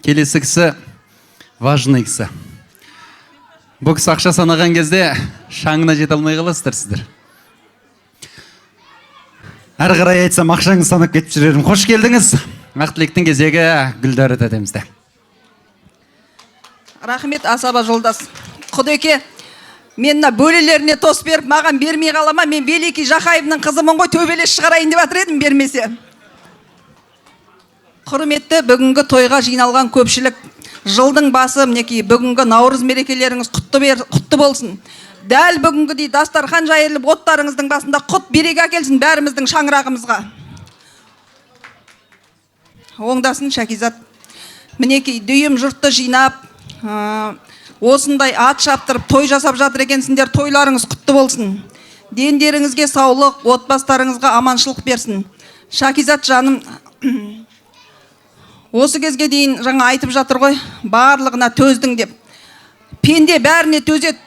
Келесі кісі важный кісі. Бұл кісі ақша санаған кезде шаңына жете алмай қаласыздар сіздер. Әрі қарай айтсам ақшаңыз санап кетіп жүрерім. Қош келдіңіз. Ақтілектің кезегі Гүлдәрі тәтемізде. Рахмет Асаба жолдас. Құдеке, мен бөлелеріне тос беріп, маған бермей қалама, мен Великий Жақаевның қызымын ғой, төбелес шығарайын деп жатыр едім, бермесе. Құрметті бүгінгі тойға жиналған көпшілік, жылдың басы мінекей бүгінгі Наурыз мерекелеріңіз құтты болсын. Дәл бүгінгідей дастархан жайылып, оттарыңыздың басында құт береке әкелсін бәріміздің шаңырағымызға. Оңдасын Шәкизат. Мінекей дүйім жұртты жинап, осындай ат шаптырып, той жасап жатыр екенсіңдер, тойларыңыз құтты болсын. Дендеріңізге саулық, отбастарыңызға аманшылық берсін. Шәкизат жаным, осы кезге дейін жаңа айтып жатыр ғой, барлығына төздің деп. Пенде бәріне төзет.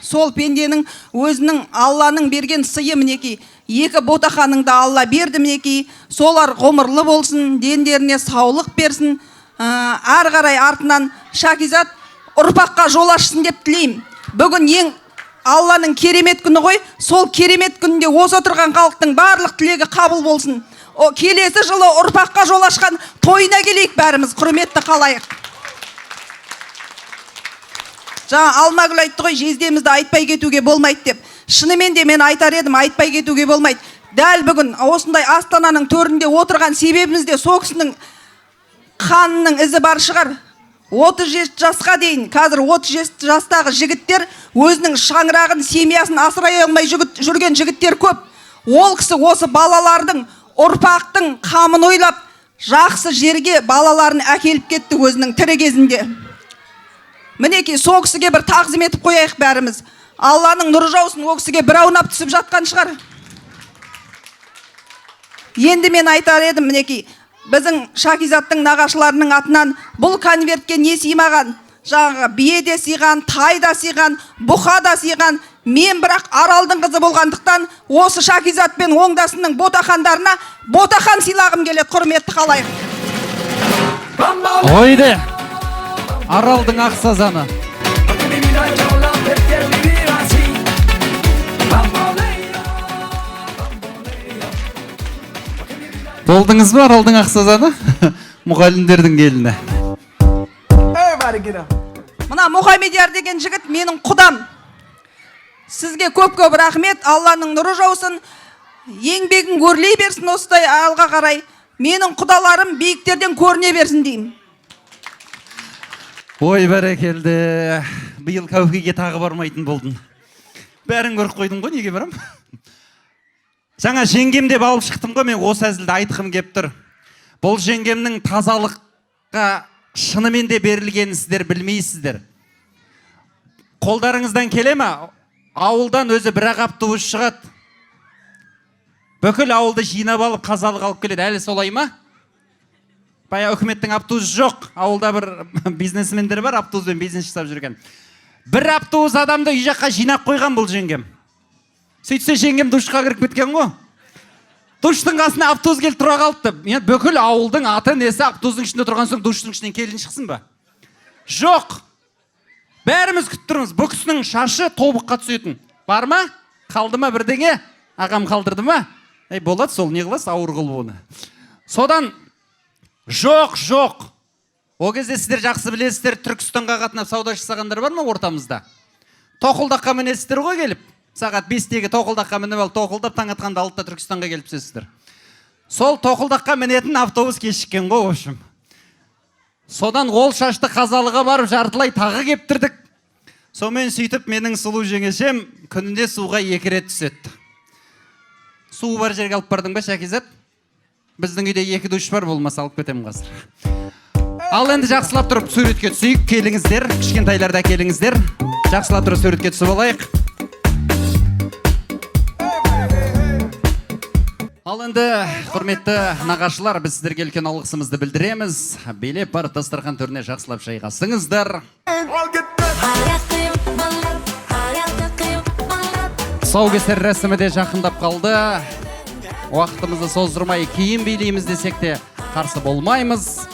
Сол пенденің өзінің Алланың берген сыйы мінекей. Екі ботақаныңды Алла берді мінекей. Солар ғұмырлы болсын, дендеріне саулық берсін. Ар қарай артынан Шәкизат ұрпаққа жол ашсын деп тілеймін. Бүгін ең Алланың керемет күні ғой. Сол керемет күнінде осы отырған халықтың барлық тілегі қабыл болсын. Келесі жылы ұрпаққа жол ашқан тойына келейік бәріміз, құрметті қалайық. Жаңа Алмагүл айтты ғой, жездемізді айтпай кетуге болмайды деп. Шынымен де мен айтар едім, айтпай кетуге болмайды. Дәл бүгін осындай Астананың төрінде отырған себебіміз де сол кісінің қанының ізі бар шығар. 37 жасқа дейін, қазір 37 жастағы жігіттер өзінің шаңырағын, семьясын асырай алмай жүрген жігіттер көп. Ол кісі осы балалардың, ұрпақтың қамын ойлап, жақсы жерге балаларын әкеліп кетті өзінің тірі кезінде. Мінекей, сол кісіге бір тағзым етіп қояйық бәріміз. Алланың нұры жаусын, ол кісіге бір аунап түсіп жатқан шығар. Енді мен айтар едім, мінекей, біздің Шәкизаттың нағашыларының атынан бұл конвертке не сыймаған? Жаңағы бие де сыйған, тай да сыйған, бұқа да сыйған. Мен бірақ Аралдың қызы болғандықтан осы Шәкизат пен оңдасының ботақандарына ботақан сыйлағым келеді, құрметті қалайық. Ойды! Аралдың ақ сазаны. Болдыңыз ба Аралдың ақ сазаны? Мұғалімдердің келіні. Мына Мұхамедияр деген жігіт менің құдам. Сізге көп-көп рахмет, Алланың нұры жаусын, еңбегін өрлей берсін осылай алға қарай. Менің құдаларым биіктерден көріне берсін деймін. Ой, бәрекелді. Биыл Кәукеге тағы бармайтын болдың. Бәрін көріп қойдың ғой, неге барам? Жаңа жеңгем деп алып шықтым ғой, мен осы әзілді айтқым кеп тұр. Бұл жеңгемнің тазалыққа шынымен де берілгенін сіздер білмейсіздер. Қолдарыңыздан келе ме? Ауылдан өзі бір-ақ автобус шығады. Бүкіл ауылды жинап алып, қазалық алып келеді. Әлі солай ма? Бая үкіметтің автобусы жоқ. Ауылда бір бизнесмендер бар, автобуспен бизнес жасап жүрген. Бір автобус адамды үй жаққа жинап қойған бұл жеңгем. Сөйтсе жеңгем душқа кіріп кеткен ғой. Душтың қасына автобус келіп тұра қалыпты. Бүкіл ауылдың аты несі автобустың ішінде тұрған соң душтың ішінен келін шықсын ба? Жоқ. Бәріміз күтіп тұрмыз. Бұл кісінің шашы тобыққа түсетін. Бар ма? Қалды ма бірдеңе? Ағам қалдырды ма? Болады сол, не қыласыз, ауыр қылып оны. Содан жоқ. О кезде сіздер жақсы білесіздер, Түркістанға қатынап сауда жасағандар бар ма ортамызда? Тоқылдаққа мінесіздер ғой келіп. Сағат 5-тегі тоқылдаққа мініп алып, тоқылдап таң атқанда алтыда Түркістанға келіп түсесіздер. Сол тоқылдаққа мінетін автобус кешіккен ғой, общем. Содан ол шашты қазалыға барып жартылай тағы кептірдік. Сонымен сөйтіп менің сұлу жеңешем күнінде суға 2 рет түседі. Су бар жерге алып бардың ба, Шәкизат? Біздің үйде 2 душ бар, болмаса алып кетем қазір. Ал енді жақсылап тұрып суретке түсейік, келіңіздер, кішкентайларда келіңіздер. Жақсылап тұрып суретке түсіп алайық. Ал енді құрметті нағашылар, біз сіздерге үлкен алғысымызды білдіреміз. Белеп бар дастархан төріне жақсылап жайғасыңыздар. Тұсаукесер рәсімі де жақындап қалды. Уақытымызды создырмай кейін билейміз десек те қарсы болмаймыз.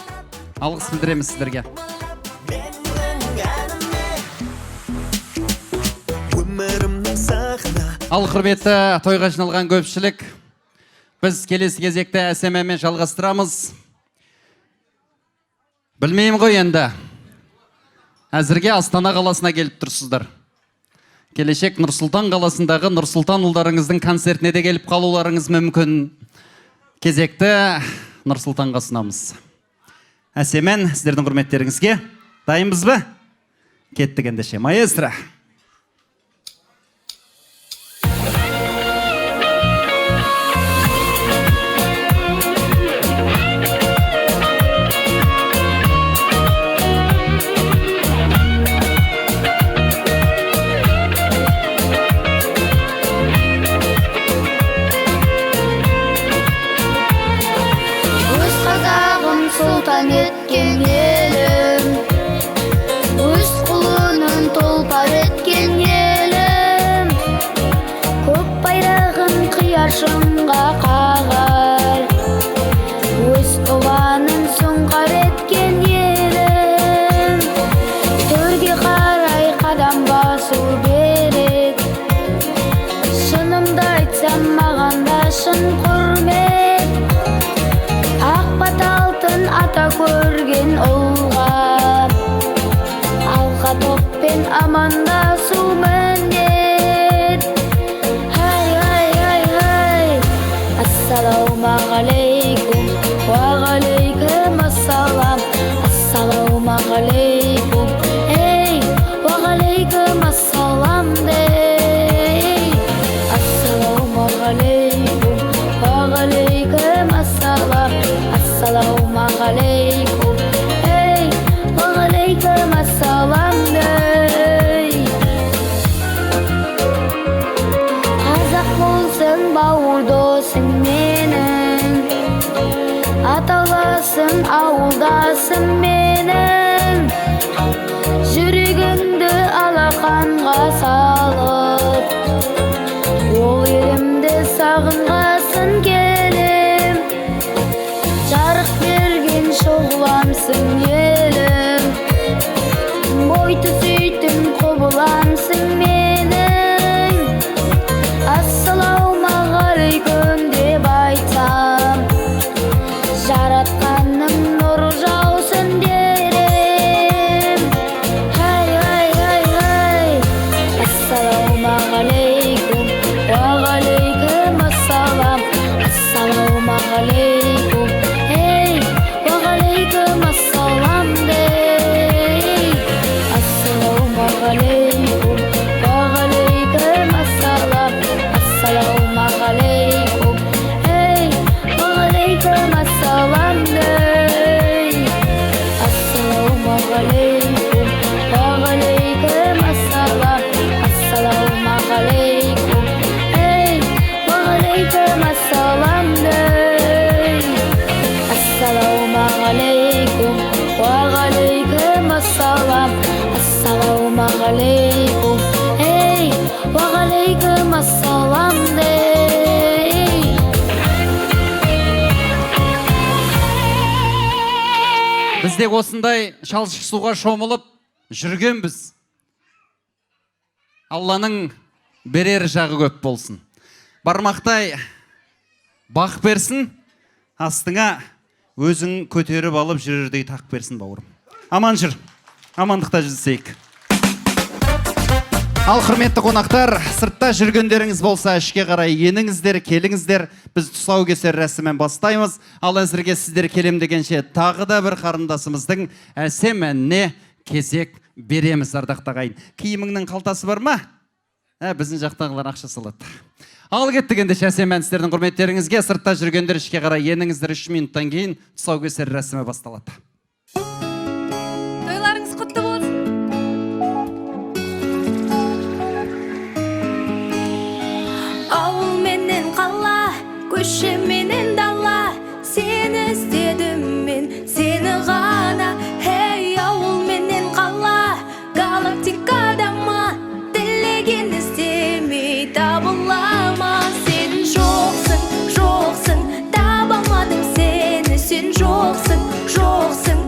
Алғыс білдіреміз сіздерге. Ал құрметті тойға жиналған көпшілік, біз келесі кезекте әсемемен жалғастырамыз. Білмеймін ғой енді. Әзірге Астана қаласына келіп тұрсыздар. Келешек Нұрсұлтан қаласындағы Нұрсұлтан ұлдарыңыздың концертіне де келіп қалуларыңыз мүмкін. Кезекті Нұрсұлтанға ұсынамыз. Әсемен, сіздердің құрметтеріңізге дайынбыз ба? Кеттік ендеше, маэстро. Сұлтан еткен елім, өз құлының тұлпар еткен елім, көк байрағын қияр шыңға қағар, өз ұланын сұңқар еткен елім, төрге қарай қадам басу берек, шынымды айтсам маған да шын құрмет. Алтын ата көрген ұлға, алға топпен амандасу міндет. Хай, ассалаумағалейкум, уағалейкум ассалам, ассалаумағалейкум, ей, уағалейкум ассалам дей. Ассалаумағалейкум, уағалейкум ассалам, ассалаумағалейкум, ей, уағалейкум ассалам дей. Қазақ болсын бауыр досың менің, аталасың ауылдасың менің, жүрегіңді алақанға салып, ол елімді сағынғасын келем. Жарық берген шоғыламсың елім, бой түзейтін құбыламсың менің. Ассалаумағалейкум деп айтсам, жаратқанның нұры жаусын дерем. Хай, ассалаумағалейкум, уағалейкум ассалам, ассалаумағалейкум, ассалам дей. Ассалаумағалейкум, уағалейкум ассалам, ассалаумағалейкум, ей, уағалейкум ассалам дей. Ассалаумағалейкум, уағалейкум ассалам, ассалаумағалейкум, ей, уағалейкум ассалам дей. Ассалаумағалейкум, уағалейкум ассалам, ассалаумағалейкум, ей, уағалейкум ассалам дей. Біз де осындай шалшық суға шомылып жүргенбіз. Алланың берер жағы көп болсын. Бармақтай бақ берсін, астыңа өзің көтеріп алып жүрердей тақ берсін бауырым. Аман жүр, амандықта жүзсейік. Ал құрметті қонақтар, сыртта жүргендеріңіз болса, ішке қарай еніңіздер, келіңіздер. Біз тұсаукесер рәсімін бастаймыз. Ал әзірге сіздер келем дегенше тағы да бір қарындасымыздың әсем әніне кезек береміз, ардақты ағайын. Киіміңнің қалтасы бар ма? Біздің жақтағылар ақша салады. Ал кеттік ендеше әсем ән сіздердің құрметтеріңізге. Сыртта жүргендер ішке қарай еніңіздер, 3 минуттан кейін тұсаукесер рәсімі басталады. Тойларыңыз құтты болсын. Ауыл менен қала, көше менен дала, сені іздедім мен, сені ғана. Хей, ауыл менен қала, галактикада ма, тілеген іздемей табыла ма. Сен жоқсың, жоқсың, таба алмадым сені. Сен жоқсың, жоқсың,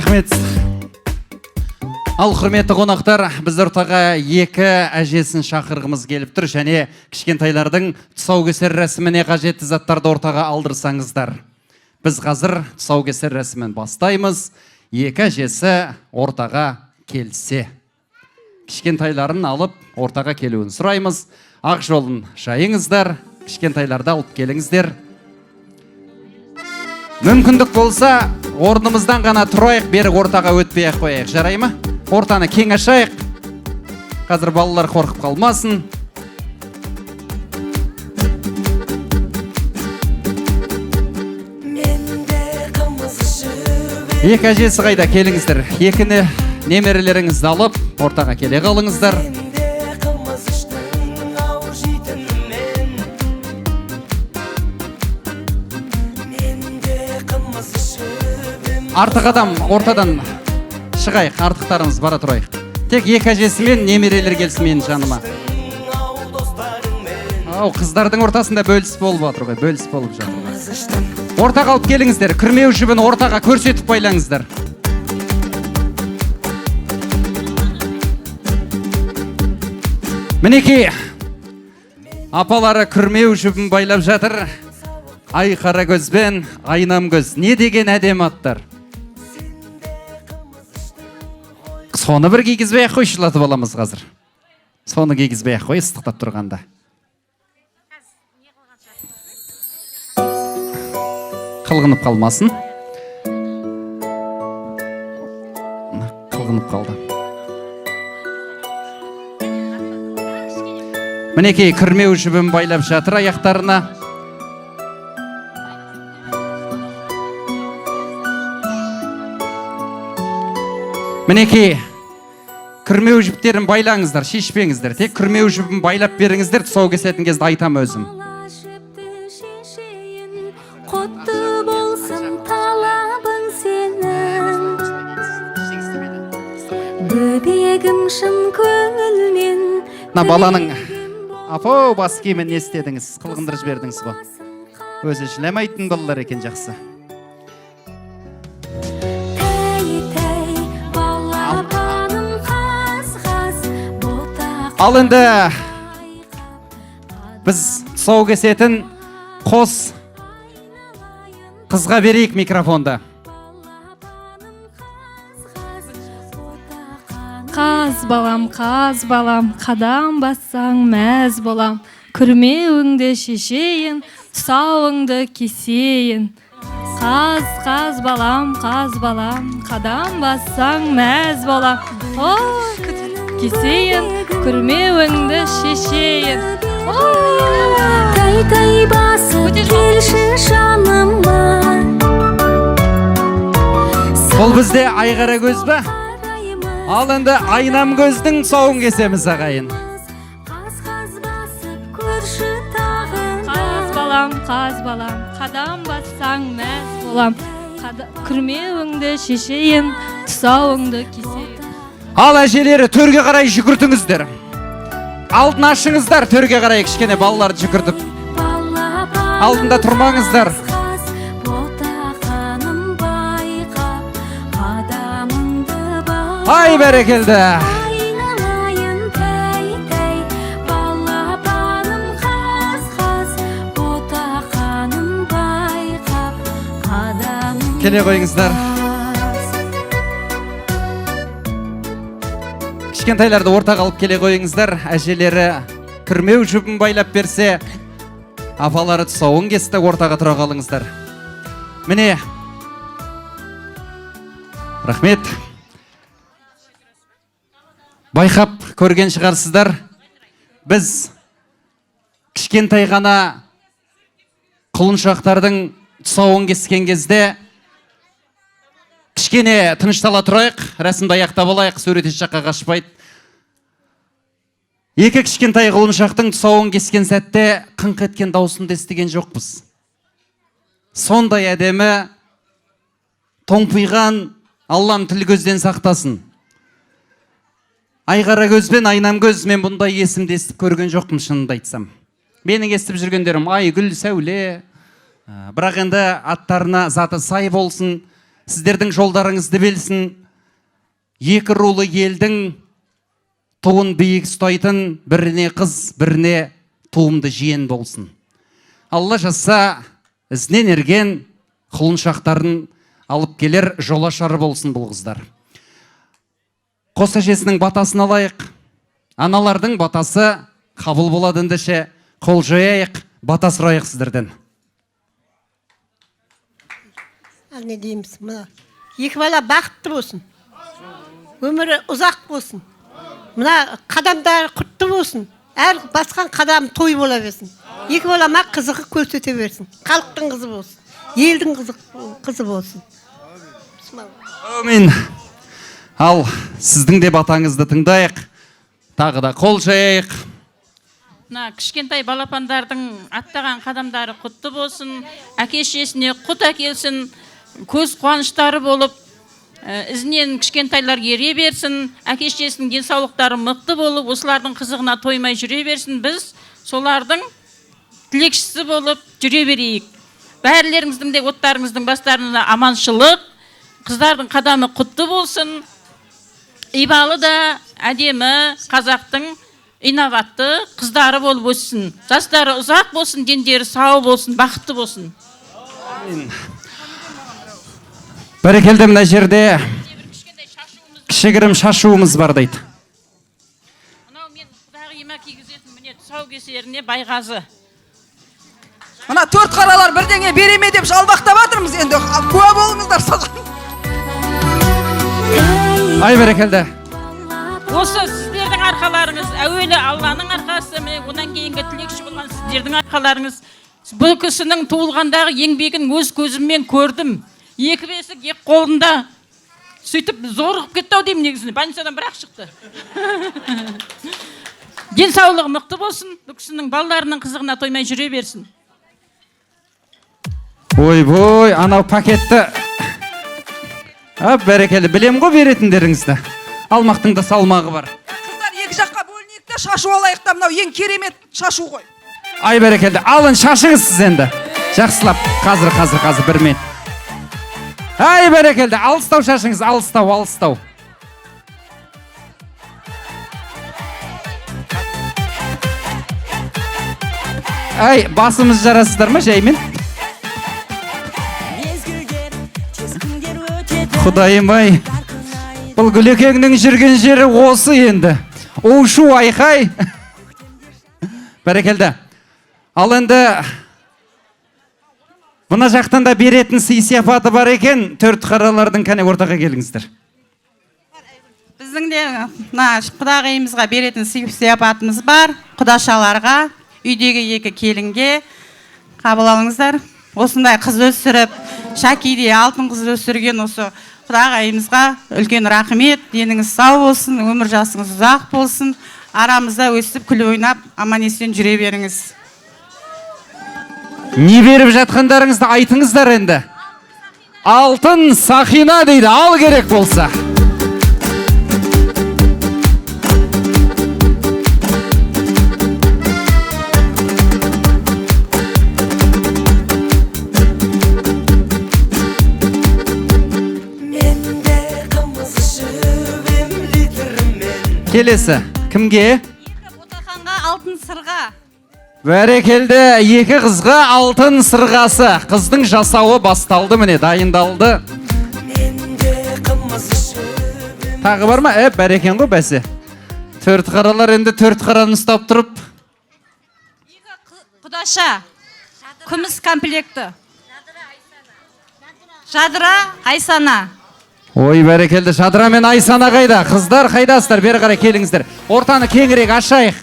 Рахмет. Ал құрметті қонақтар, біз ортаға екі әжесін шақырғымыз келіп тұр, және кішкентайлардың тұсаукесер рәсіміне қажетті заттарды ортаға алдырсаңыздар. Біз қазір тұсаукесер рәсімін бастаймыз. Екі әжесі ортаға келсе. Кішкентайларын алып ортаға келуін сұраймыз. Ақ жолын жайыңыздар, кішкентайларды алып келіңіздер. Мүмкіндік болса, орнымыздан ғана тұрайық, бері ортаға өтпей ақ қояйық. Жарай ма? Ортаны кең ашайық. Қазір балалар қорқып қалмасын. Екі әжесі қайда, келіңіздер. Екіні немерелеріңізді алып, ортаға келе қалыңыздар. Артық адам ортадан шығайық, артықтарымыз бара тұрайық. Тек екі әжесі мен немерелер келсін менің жаныма. Қыздардың ортасында бөліс болып жатыр ғой, бөліс болып жатыр. Ортаға алып келіңіздер, күрмеу жібін ортаға көрсетіп байлаңыздар. Мінекей, апалары күрмеу жібін байлап жатыр. Ай қара көзбен, айнам көз. Не деген әдем аттар. Соны бір кигізбей ақ қой, шылатып аламыз қазір. Соны кигізбей ақ қой, ыстықтап тұрғанда. Қылғынып қалмасын. Қылғынып қалды. Мінекей, күрмеу жібін байлап жатыр аяқтарына. Мінекей, күрмеу жіптерін байлаңыздар, шешпеңіздер. Тек күрмеу жібін байлап беріңіздер, тұсау кесетін кезде айтам өзім. Құтты болсын талабың сенің, бөбегім шын көңілмен. Баланың апау бас киімін не істедіңіз, қылғындырып жібердіңіз ғой. Өзі жыламайтын балалар екен, жақсы. Ал енді біз тұсау кесетін қос қызға берейік микрофонды. Қаз балам, қадам бассаң мәз болам. Күрмеуіңді шешейін, тұсауыңды кесейін. Қаз балам, қадам бассаң мәз болам. Кесейін, күрмеуіңді шешейін. Тай басып келші жаныма. Бұл бізде айғара көз ба? Ал енді айнам көздің тұсауын кесеміз ағайын. Қаз басып көрші тағында. Қаз балам, қадам бассаң мәз болам. Күрмеуіңді шешейін, тұсауыңды кесейін. Ал әжелері төрге қарай жүгіртіңіздер. Алдын ашыңыздар, төрге қарай кішкене балаларды жүгіртіп. Алдында тұрмаңыздар. Ай, бәрекелді. Келе қойыңыздар. Кішкентайларды ортаға алып келе қойыңыздар. Әжелері күрмеу жібін байлап берсе, апалары тұсауын кесті, ортаға тұра қалыңыздар. Міне. Рахмет. Байқап көрген шығарсыздар. Біз кішкентай ғана құлыншақтардың тұсауын кескен кезде кішкене тыныштала тұрайық, рәсімді аяқтап алайық, сурет еш жаққа қашпайды. Екі кішкентай құлыншақтың тұсауын кескен сәтте қыңқ еткен дауысынды естіген жоқпыз. Сондай әдемі, тоңпиған, Аллам тіл көзден сақтасын. Айғара көзбен айнам көз, мен бұндай есімді естіп көрген жоқпын, шынымды айтсам. Менің естіп жүргендерім Айгүл, Сәуле, бірақ енді аттарына заты сай болсын, сіздердің жолдарыңызды белсін. Екі рулы елдің туын биік ұстайтын, біріне қыз, біріне туымды жиен болсын. Алла жазса, ізінен ерген құлыншақтарын алып келер жолашары болсын бұл қыздар. Қос әжесінің батасын алайық. Аналардың батасы қабыл болады ендеше. Қол жояйық, бата сұрайық сіздерден. Ал не дейміз, мына екі бала бақытты болсын, өмірі ұзақ болсын, мына қадамдары құтты болсын, әр басқан қадам той бола берсін. Екі балама қызығы көрсете берсін, халықтың қызы болсын, елдің қызы болсын. Әмин. Ал сіздің де батаңызды тыңдайық, тағы да қол жайайық. Мына кішкентай балапандардың аттаған қадамдары құтты болсын, әке-шешесіне құт әкелсін, көз қуаныштары болып, ізінен кішкентайлар ере берсін, әке-шешесінің денсаулықтары мықты болып, осылардың қызығына тоймай жүре берсін. Біз солардың тілекшісі болып жүре берейік. Бәрлеріңіздің де оттарыңыздың бастарына аманшылық, қыздардың қадамы құтты болсын, ибалы да әдемі қазақтың инабатты қыздары болып өссін. Жастары ұзақ болсын, дендері сау болсын, бақытты болсын. Бәрекелді, мына жерде кішігірім шашуымыз бар дейді. Мынау мен құдағиыма кигізетін міне тұсаукесеріне Байғазы. Мына төрт қаралар бірдеңе береме деп жалбақтап жатырмыз енді. Куә болыңыздар соған. Ай бәрекелді. Осы сіздердің арқаларыңыз, әуелі Алланың арқасы, одан кейінгі тілекші болған сіздердің арқаларыңыз. Бұл кісінің туылғандағы еңбегін өз көзіммен көрдім. Екі бесік екі қолында сөйтіп зорығып кетті-ау деймін негізінде. Больницадан бірақ шықты. Денсаулығы мықты болсын, бұл кісінің балаларының қызығына тоймай жүре берсін. Ой, анау пакетті. Бәрекелді, білем ғой беретіндеріңізді. Алмақтың да салмағы бар. Қыздар екі жаққа бөлінейік те шашу алайық та, мынау ең керемет шашу ғой. Ай бәрекелді, алын шашыңыз сіз енді. Жақсылап, қазір бір мен. Ай бәрекелді, алыстау шашыңыз, алыстау. Ай, басымыз жарасыздар ма жаймен? Құдайым ай, бұл Гүлекеңнің жүрген жері осы енді. Оушу айқай. Бәрекелді. Ал енді мына жақтан да беретін сый сияпаты бар екен. Төрт қаралардың кәне ортаға келіңіздер. Біздің де құдағиымызға беретін сый сияпатымыз бар. Құдашаларға, үйдегі екі келінге қабыл алыңыздар. Осындай қыз өсіріп, Шакиде алтын қыз өсірген осы құдағайымызға үлкен рахмет. Деніңіз сау болсын, өмір жасыңыз ұзақ болсын. Арамызда өсіп, күліп ойнап, аман есен жүре беріңіз. Не беріп жатқандарыңызды айтыңыздар енді. Алтын сақина дейді, ал керек болса. Келесі, кімге? Екі ботақанға алтын сырға. Бәрекелді, екі қызға алтын сырғасы. Қыздың жасауы басталды міне, дайындалды. Тағы бар ма? Бәрекен ғой бәсе. Төрт қаралар енді төрт қараны ұстап тұрып. Екі құдаша, күміс комплекті. Жадыра, Айсана. Ой, бәрекелді, Жадыра мен Айсана қайда? Қыздар қайдасыздар? Бері қарай келіңіздер. Ортаны кеңірек ашайық.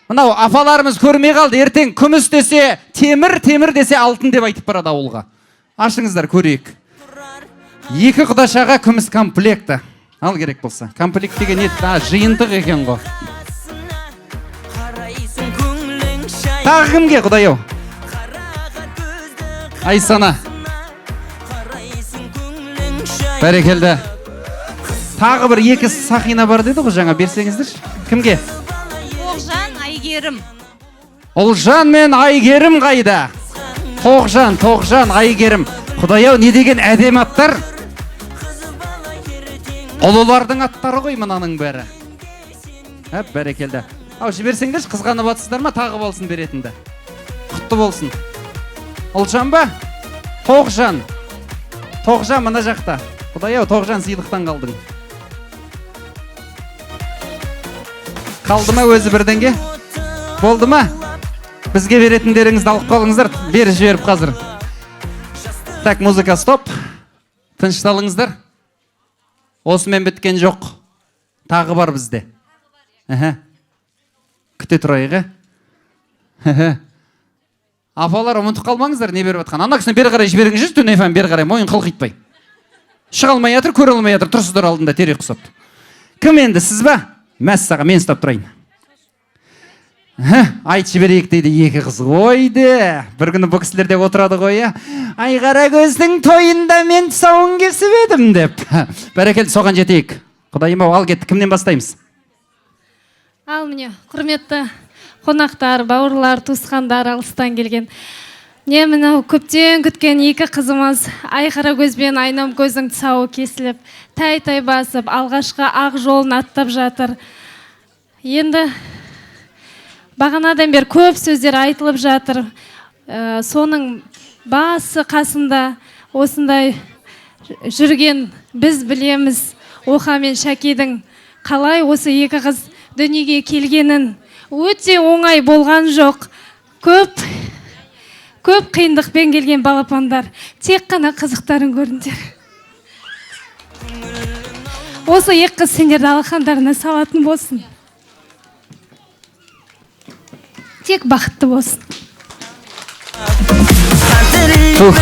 Мынау апаларымыз көрмей қалды. Ертең күміс десе темір, темір десе алтын деп айтып барады ауылға. Ашыңыздар, көрейік. Екі құдашаға күміс комплекті. Ал керек болса. Комплект деген не? Жиынтық екен ғой. Тағы кімге, құдай-ау? Айсана. Бәрекелді. Тағы бір екі сақина бар деді ғой жаңа, берсеңіздер. Кімге? Тоғжан, Айгерім. Ұлжан мен Айгерім қайда? Тоғжан, Айгерім. Құдай-ау, не деген әдем аттар? Ұлылардың аттары ғой мынаның бәрі. Бәрекелді. Ау жіберсеңдерші, қызғанып атсыздар ма, тағы болсын беретінді. Құтты болсын. Ұлжан ба? Тоғжан. Тоғжан мына жақта. Құдай ау, Тоғжан сыйлықтан қалдың. Қалды ма өзі бірденге? Болды ма? Бізге беретіндеріңізді алып қалыңыздар. Бері жіберіп қазір. Так, музыка стоп. Тынышталыңыздар. Осымен біткен жоқ. Тағы бар бізде. Күте тұрайығы. Апалар, ұмытып қалмаңыздар, не беріп атқан. Ана кісіне бері қарай жіберіңіз, түн ефән бері қарай, мойын қылқитпай. Шыға алмай атыр, көре алмай атыр, тұрсыздар алдында терек құсап. Кім енді, сіз ба? Мәссаға, мен ұстап тұрайын. Айт жіберейік дейді екі қыз. Ойды, бір күні бұл кісілерде отырады ғой, Айғара көздің тойында мен тұсауын кесіп едім деп. Бәрекелді, соған жетейік. Құдайым ау, ал кетті, кімнен бастаймыз? Ал міне, құрметті қонақтар, бауырлар, туысқандар, алыстан келген. Не мынау көптен күткен екі қызымыз Айқара көз бен Айнам көздің тұсауы кесіліп, тай-тай басып, алғашқы ақ жолын аттап жатыр. Енді бағанадан бері көп сөздер айтылып жатыр. Соның басы қасында осындай жүрген біз білеміз. Оха мен Шәкидің қалай осы екі қыз дүниеге келгенін. Өте оңай болған жоқ. Көп қиындықпен келген балапандар. Тек қана қызықтарын көріңдер. Осы екі қыз сендерді алақандарына салатын болсын. Тек бақытты болсын.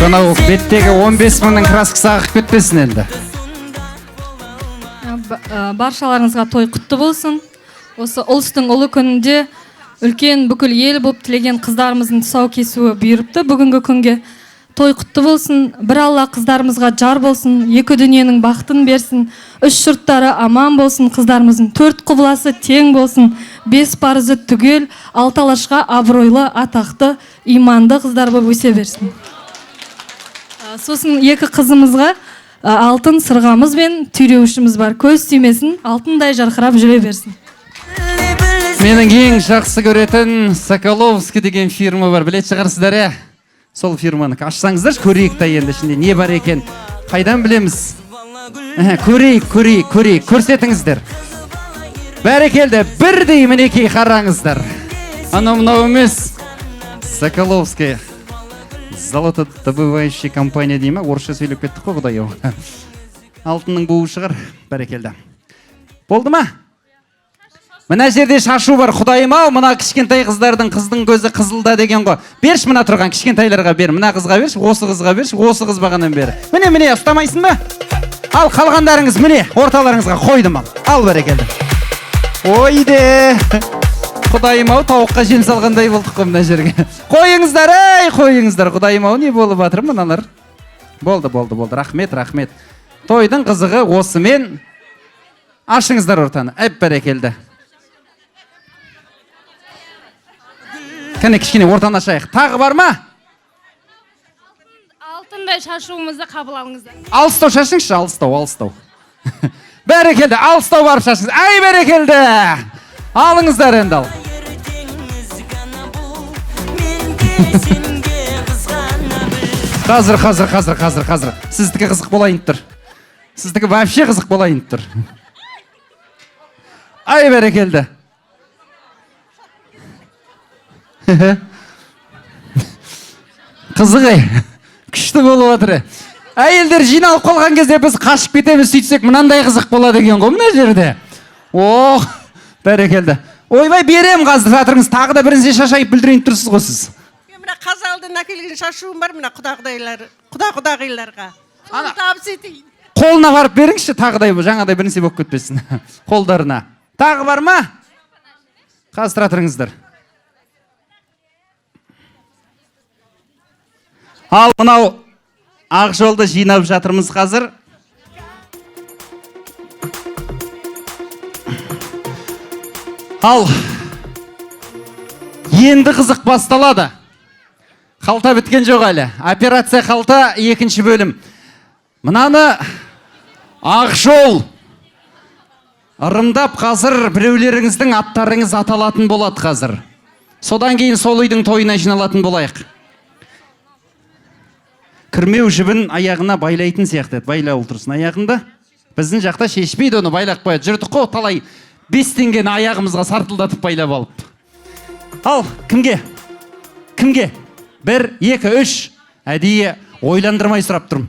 Анау беттегі 15 мыңның краскасы ағып кетпесін енді. Баршаларыңызға той құтты болсын. Осы ұлыстың ұлы күнінде үлкен бүкіл ел болып тілеген қыздарымыздың тұсау кесуі бұйырыпты. Бүгінгі күнге той құтты болсын. Бір Алла қыздарымызға жар болсын. Екі дүниенің бақытын берсін. Үш жұрттары аман болсын. Қыздарымыздың төрт құбыласы тең болсын. Бес парызы түгел, алты алашқа абыройлы, атақты, иманды қыздар болып өсе берсін. Сосын екі қызымызға алтын сырғамыз бен түйреуішіміз бар. Көз түймесін, алтындай жарқырап жүре берсін. Менің ең жақсы көретін Соколовский деген фирма бар. Білет шығарсыздар, сол фирманы ашсаңыздар, көрейік та енді ішінде не бар екен. Қайдан білеміз? Көрейік, көрсетіңіздер. Бәрекелді, бірдей мінекей қараңыздар. Мынау емес, Соколовский золотодобывающий компания дейма, орысша сөйлеп кеттік қой, құдай ау. Алтынның буы шығар, бәрекелді. Болды ма? Мына жерде шашу бар, құдайым ау, мына кішкентай қыздың көзі қызылда деген ғой. Берші мына тұрған кішкентайларға бер, мына қызға берші, осы қызға берші, осы қыз бағанан бері. Міне, ұстамайсың ба? Ал қалғандарыңыз міне, орталарыңызға қойдым ал бәрекелді. Ойде, құдайым ау, тауыққа жем салғандай болдық қой мына жерге. Қойыңыздар, құдайым ау, не болып атыр мыналар? Болды, рахмет. Тойдың қызығы осымен ашыңыздар ортаны, бәрекелді. Кәне кішкене ортаны ашайық. Тағы бар ма? Алтындай шашуымызды қабыл алыңыздар. Алыстау шашыңызшы, алыстау. Бәрекелді, алыстау барып шашыңыз. Ай, бәрекелді. Алыңыздар енді ал. Қазір. Сіздікі қызық болайын тұр. Сіздікі вообще қызық болайын тұр. Ай, бәрекелді. Қызығы, күшті болып отыр. Әйелдер жиналып қалған кезде біз қашып кетеміз, сөйтсек мынандай қызық болады екен ғой мына жерде. Ох, бәрекелді. Ойбай, берем қазір жатырыңыз, тағы да бірінзе шашайып білдірейін тұрсыз ғой сіз. Мына қазалдан әкелген шашуым бар, мына құда-құдағиларға. Соны табыс етейін. Қолына барып беріңізші, тағыдай жаңадай бірінсе болып кетпесін. Қолдарына. Тағы бар ма? Қазір жатырыңыздар. Ал мынау ақ жолды жинап жатырмыз қазір. Ал енді қызық басталады. Қалта біткен жоқ әлі. Операция қалта екінші бөлім. Мынаны ақ жол ырымдап қазір біреулеріңіздің аттарыңыз аталатын болады қазір. Содан кейін сол үйдің тойына жиналатын болайық. Кірмеу жібін аяғына байлайтын сияқты еді. Байла отырсын аяғында. Біздің жақта шешпейді, оны байлап қояды. Жүрдік қой талай 5 теңгені аяғымызға сартылдатып байлап алып. Ал, кімге? Кімге? 1, 2, 3. Әдейі ойландырмай сұрап тұрмын.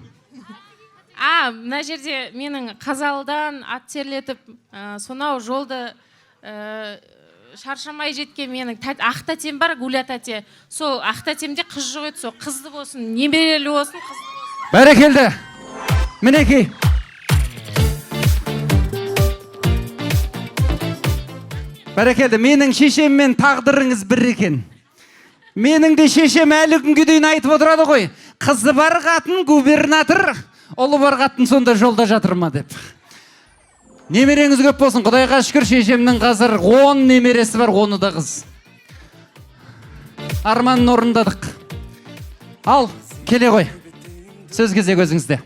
Мына жерде менің Қазалыдан ат терлетіп, сонау жолды шаршамай жеткен менің ақ тәтем бар, Гуля тәте. Сол ақ тәтемде қыз жоқ еді, сол қызды болсын, немерелі болсын, қызды болсын. Бәрекелді. Мінекей. Бәрекелді. Менің шешеммен тағдырыңыз бір екен. Менің де шешем әлі күнге дейін айтып отырады ғой. Қызы бар қатын губернатор, ұлы бар қатын сонда жолда жатыр ма деп. Немереңіз көп болсын. Құдайға шүкір, шешемнің қазір 10 немересі бар, 10-ы да қыз. Арманын орындадық. Ал, келе ғой. Сөз кезек өзіңізде.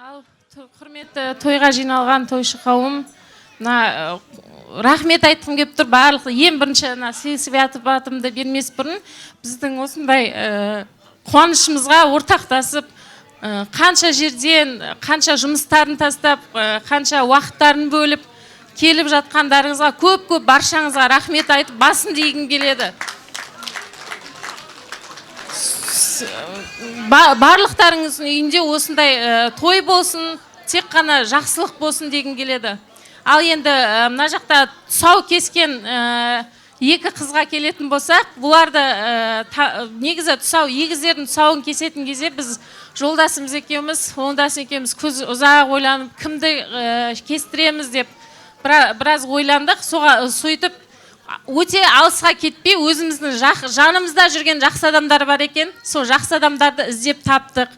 Ал, құрметті тойға жиналған тойшы қауым, рахмет айтқым келіп тұр. Барлық ең бірінші святып атымды бермес бұрын біздің осындай қуанышымызға ортақтасып, қанша жерден, қанша жұмыстарын тастап, қанша уақыттарын бөліп келіп жатқандарыңызға көп баршаңызға рахмет айтып басын дейгім келеді. Барлықтарыңыздың үйінде осындай той болсын, тек қана жақсылық болсын дегім келеді. Ал енді мына жақта тұсау кескен екі қызға келетін болсақ, бұларды негізі егіздердің тұсауын кесетін кезде біз жолдасымыз екеуміз, оңдас екеуміз көз ұзақ ойланып, кімді кестіреміз деп біраз ойландық. Сөйтіп өте алысқа кетпей, өзіміздің жанымызда жүрген жақсы адамдар бар екен. Сол жақсы адамдарды іздеп таптық.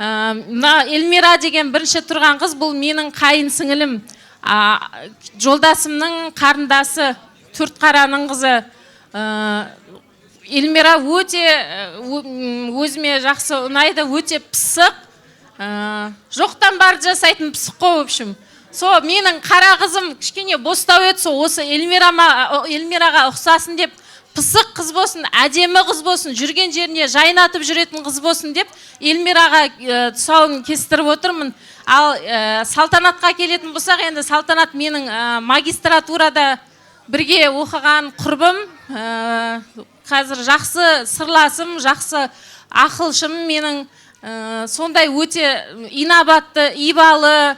Эльмира деген бірінші тұрған қыз, бұл менің қайын сіңілім. Жолдасымның қарындасы, Төртқараның қызы. Эльмира өте өзіме жақсы ұнайды, өте пысық. Жоқтан бар жасайтын пысық қой, в общем. Сол менің қара қызым кішкене бостау еді, сол осы Эльмираға ұқсасын деп, пысық қыз болсын, әдемі қыз болсын, жүрген жеріне жайнатып жүретін қыз болсын деп Эльмираға тұсауын кестіріп отырмын. Ал салтанатқа келетін болсақ, енді салтанат менің магистратурада бірге оқыған құрбым, қазір жақсы сырласым, жақсы ақылшым менің, сондай өте инабатты, ибалы,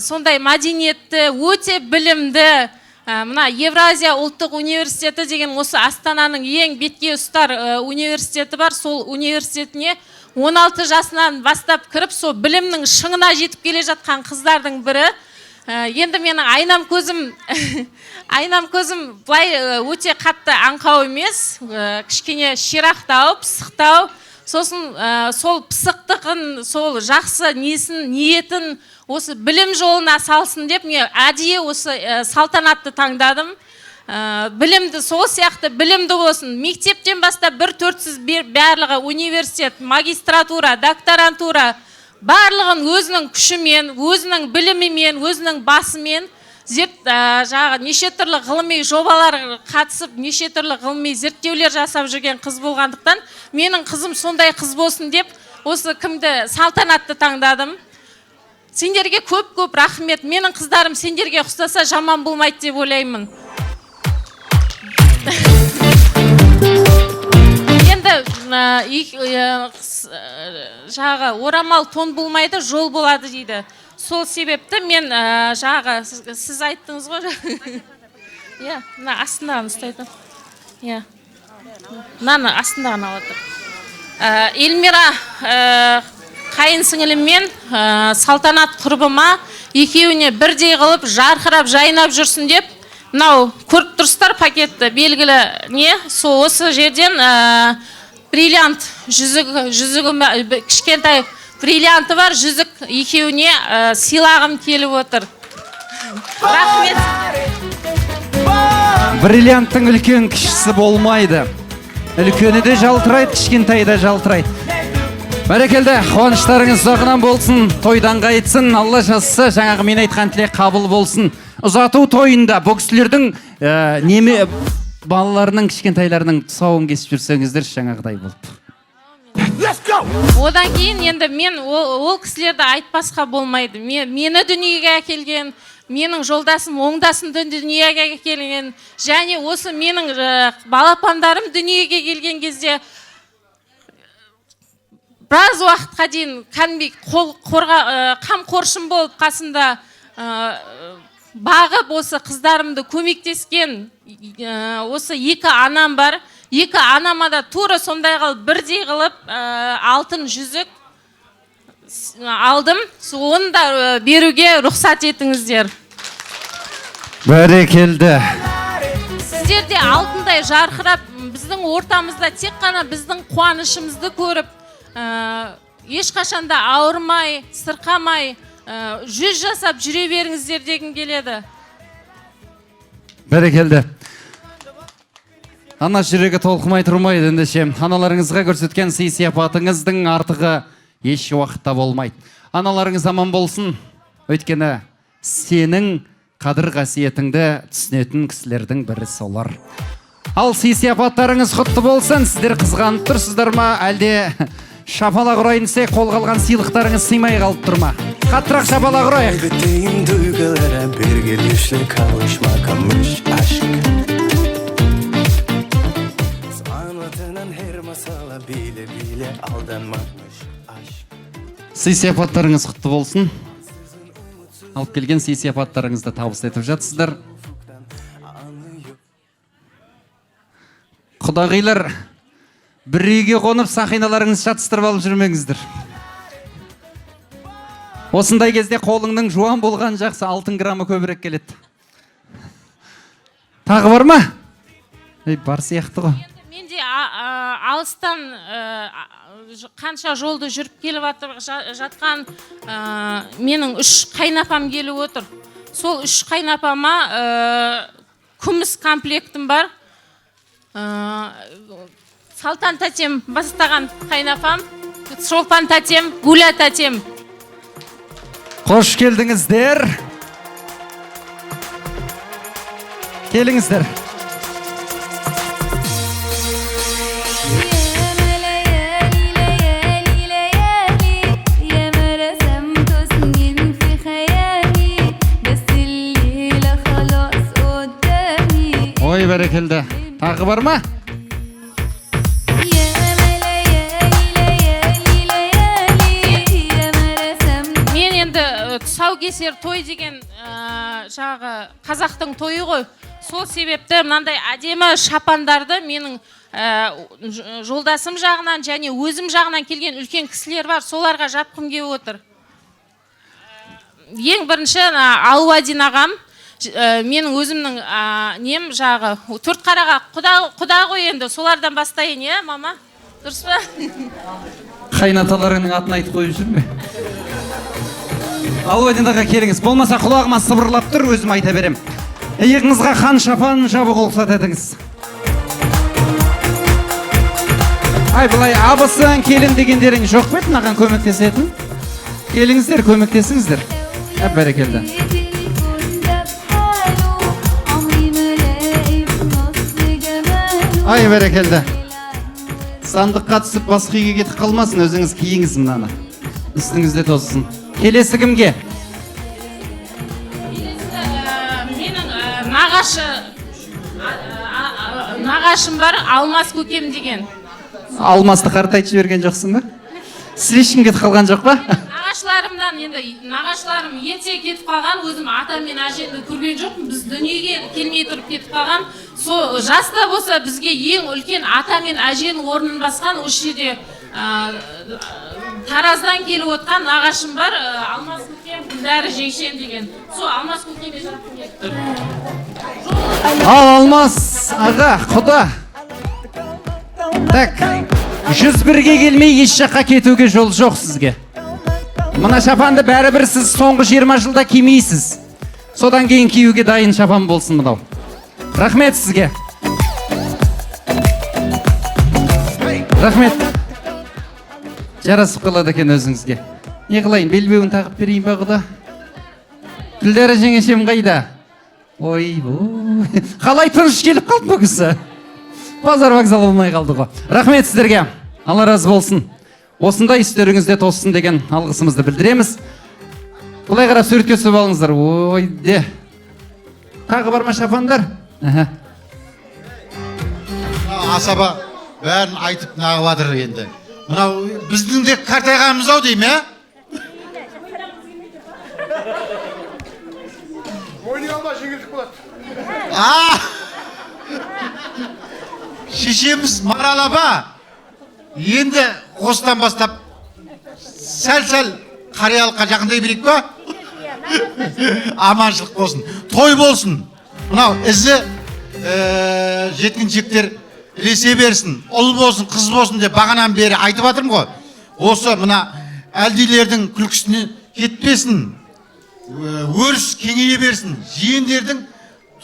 сондай мәдениетті, өте білімді. Мына Евразия ұлттық университеті деген осы Астананың ең бетке ұстар университеті бар. Сол университетіне 16 жасынан бастап кіріп, сол білімнің шыңына жетіп келе жатқан қыздардың бірі. Енді менің айнам көзім былай өте қатты аңқау емес, кішкене ширақтау, пысықтау. Сосын сол пысықтығын, сол жақсы ниетін осы білім жолына салсын деп, мен әдейі осы салтанатты таңдадым. Білімді, сол сияқты білімді болсын. Мектептен бастап 1-4-сіз барлығы университет, магистратура, докторантура, барлығын өзінің күшімен, өзінің білімімен, өзінің басымен неше түрлі ғылыми жобалар қатысып, неше түрлі ғылыми зерттеулер жасап жүрген қыз болғандықтан, менің қызым сондай қыз болсын деп, осы кімді салтанатты таңдадым. Сендерге көп рахмет. Менің қыздарым сендерге ұқсаса жаман болмайды деп ойлаймын. Орамал тон болмайды, жол болады дейді. Сол себепті мен сіз айттыңыз ғой. Мына астындағын ұстайды. Мынаны астындағын алады. Эльмира қайын сіңіліммен салтанат құрбыма екеуіне бірдей қылып жарқырап жайнап жүрсін деп, мынау көріп тұрсыздар пакетті белгілі не? Сол осы жерден бриллиант жүзігі кішкентай бриллианты бар жүзік екеуіне сыйлағым келіп отыр. Рахмет. Бриллианттың үлкен кішісі болмайды. Үлкені де жалтырайды, кішкентай да жалтырайды. Бәрекелді, қуаныштарыңыз ұзағынан болсын, тойдан қайтсын, Алла жазса, жаңағы мен айтқан тілек қабыл болсын. ұзату тойында бұл кісілердің неме балаларының кішкентайларының тұсауын кесіп жүрсеңіздер жаңағыдай болып. Одан кейін енді мен ол кісілерді айтпасқа болмайды. Мені дүниеге әкелген, менің жолдасым, оңдасым дүниеге әкелген, және осы менің балапандарым дүниеге келген кезде біраз уақытқа дейін кәдімгідей қамқоршым болып қасында бағып осы қыздарымды көмектескен осы екі анам бар. Екі анама да тура сондай қылып бірдей қылып алтын жүзік алдым. Оны да беруге рұқсат етіңіздер. Бәрекелді. Сіздер де алтындай жарқырап, біздің ортамызда тек қана біздің қуанышымызды көріп, ешқашанда ауырмай, сырқамай, жүз жасап жүре беріңіздер дегім келеді. Бәрекелді. Ана жүрегі толқымай тұрмайды ендеше. Аналарыңызға көрсеткен сый сияпатыңыздың артығы еш уақытта болмайды. Аналарыңыз аман болсын. Өйткені сенің қадір қасиетіңді түсінетін кісілердің бірі солар. Ал сый сияпаттарыңыз құтты болсын. Сіздер қызғанып тұрсыздар ма, әлде шапалақ ұрайын десе қолға алған сыйлықтарыңыз сыймай қалып тұр ма? Қаттырақ шапалақ ұрайық. Сый сияпаттарыңыз құтты болсын. Алып келген сый сияпаттарыңызды табыс етіп жатсыздар. Құдағилар, бір үйге қонып сақиналарыңыз шатыстырып алып жүрмеңіздер. Осындай кезде қолыңның жуан болған жақсы, алтын грамы көбірек келеді. Тағы бар ма? Бар сияқты ғой. Менде алыстан қанша жолды жүріп келіп жатқан менің 3 қайнапам келіп отыр. Сол 3 қайнапама күміс комплектім бар. Салтан тәтем бастаған қайнапам, Шолпан тәтем, Гуля тәтем. Қош келдіңіздер. Келіңіздер. Ой, бәрекелді. Тағы бар ма? Мен енді тұсаукесер той деген жағы қазақтың тойы ғой. Сол себепті мынандай әдемі шапандарды менің жолдасым жағынан және өзім жағынан келген үлкен кісілер бар. Соларға жапқым келіп отыр. Ең бірінші Алуадин ағам. Менің өзімнің нем жағы Төртқараға құда ғой енді, солардан бастайын, е, мама? Дұрыс па? Қайнаталарының атын айтып қойып жүр ме? Алуадинаға келіңіз. Болмаса құлағыма сыбырлап тұр, өзім айта берем. Иығыңызға хан шапан жабық олқсат етіңіз. Ай, бұлай абысын келін дегендерің жоқ па еді, маған көмектесетін? Келіңіздер, көмектесіңіздер. Бәрекелді. Ай, бәрекелді. Сандыққа түсіп басқа үйге кетіп қалмасын, өзіңіз киіңіз мынаны. Үстіңізде тозсын. Келесі кімге? Менің нағашым бар, Алмас көкем деген. Алмасты қартайтып жіберген жоқсың ба? Сіз ешкім кетіп қалған жоқ па? Нағашыларымдан енді нағашыларым ерте кетіп қалған, өзім ата мен әжемді көрген жоқпын. Біз дүниеге келмей тұрып кетіп қалған. Сол жаста болса бізге ең үлкен ата мен әженің орнын басқан осы жерде Тараздан келіп отқан нағашым бар, Алмас көкем, Гүлдәрі жеңшем деген. Сол Алмас көкемге жапқым келіп тұр. Ал Алмас аға, құда. Так, 101-ге келмей еш жаққа кетуге жол жоқ сізге. Мына шапанды бәрібір сіз соңғы 20 жылда кимейсіз. Содан кейін киюге дайын шапан болсын мынау. Рахмет сізге. Рахмет. Жарасып қалады екен өзіңізге. Не қылайын, белбеуін тағып берейін ба құда? Гүлдәрі жеңешем қайда? ойбой қалай тыныш келіп қалды бұл кісі. Базар вокзал болмай қалды ғой. Рахмет сіздерге, алла разы болсын. Осындай істеріңізде тоссын деген алғысымызды білдіреміз. Бұлай қарап суретке түсіп алыңыздар. Ой де. Тағы бар ма шапандар? Асаба бәрін айтып нағып жатыр енді. Мынау біздің де қартайғанымыз ау деймін, ә? Ойнауға жеңілдік болады. Шешеміз Маралаба енді осыдан бастап сәл-сәл қариялыққа жақындай берейік па? Аманшылық болсын, той болсын. Мынау ізі жеткіншектер ілесе берсін, ұл болсын, қыз болсын деп бағанан бері айтып жатырмын ғой. Осы мына әлдилердің күлкісіне кетпесін, өріс кеңейе берсін, жиендердің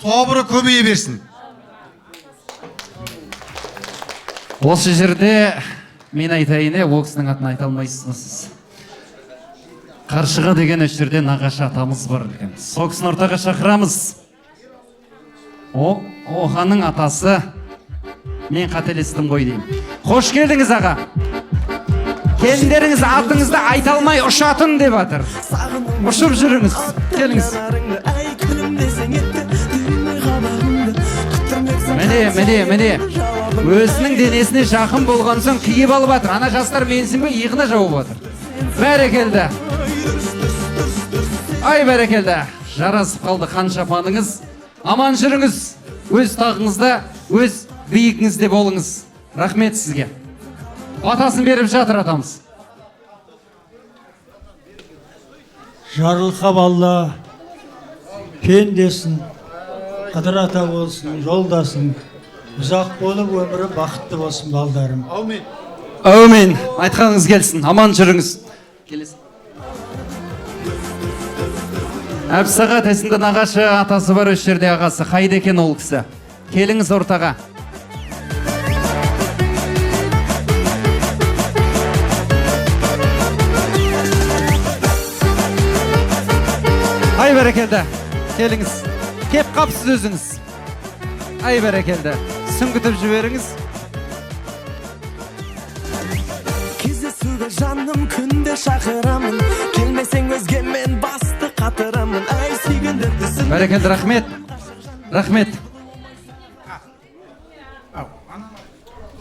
тобыры көбейе берсін. Осы жерде мен айтайын, ол кісінің атын айта алмайсыз. Қаршыға деген осы жерде нағашы атамыз бар екен. Сол кісіні ортаға шақырамыз. Оғаның атасы, мен қателестім ғой деймін. Қош келдіңіз аға. Келіндеріңіз атыңызды айта алмай ұшатын деп жатыр. Ұшып жүріңіз, келіңіз. Міне. Өзінің денесіне жақын болған соң қиып алып жатыр. Ана жастар менсің бе, иығына жауып жатыр. Бәрекелді. Ай бәрекелді. Жарасып қалды қан шапаныңыз. Аман жүріңіз. Өз тағыңызда, өз биігіңізде болыңыз. Рахмет сізге. Атасын беріп жатыр атамыз. Жарылқап Алла пендесін, қыдыр ата болсын, жолдасын, ұзақ болып өмірі бақытты болсын балдарым. Аумин. Аумин. Айтқаныңыз келсін. Аман жүріңіз. Келесін. Әбсағат есімді нағашы атасы бар өз жерде ағасы. Қайда екен ол кісі? Келіңіз ортаға. Ай бәрекелді. Келіңіз. Кеп қапсыз өзіңіз. Ай бәрекелді. Сүңгітіп жіберіңіз. Кездесуге жаным күнде шақырамын, келмесең өзге мен басты қатырамын. Ай сүйгендерді сүн. Бәрекелді, рахмет. Рахмет.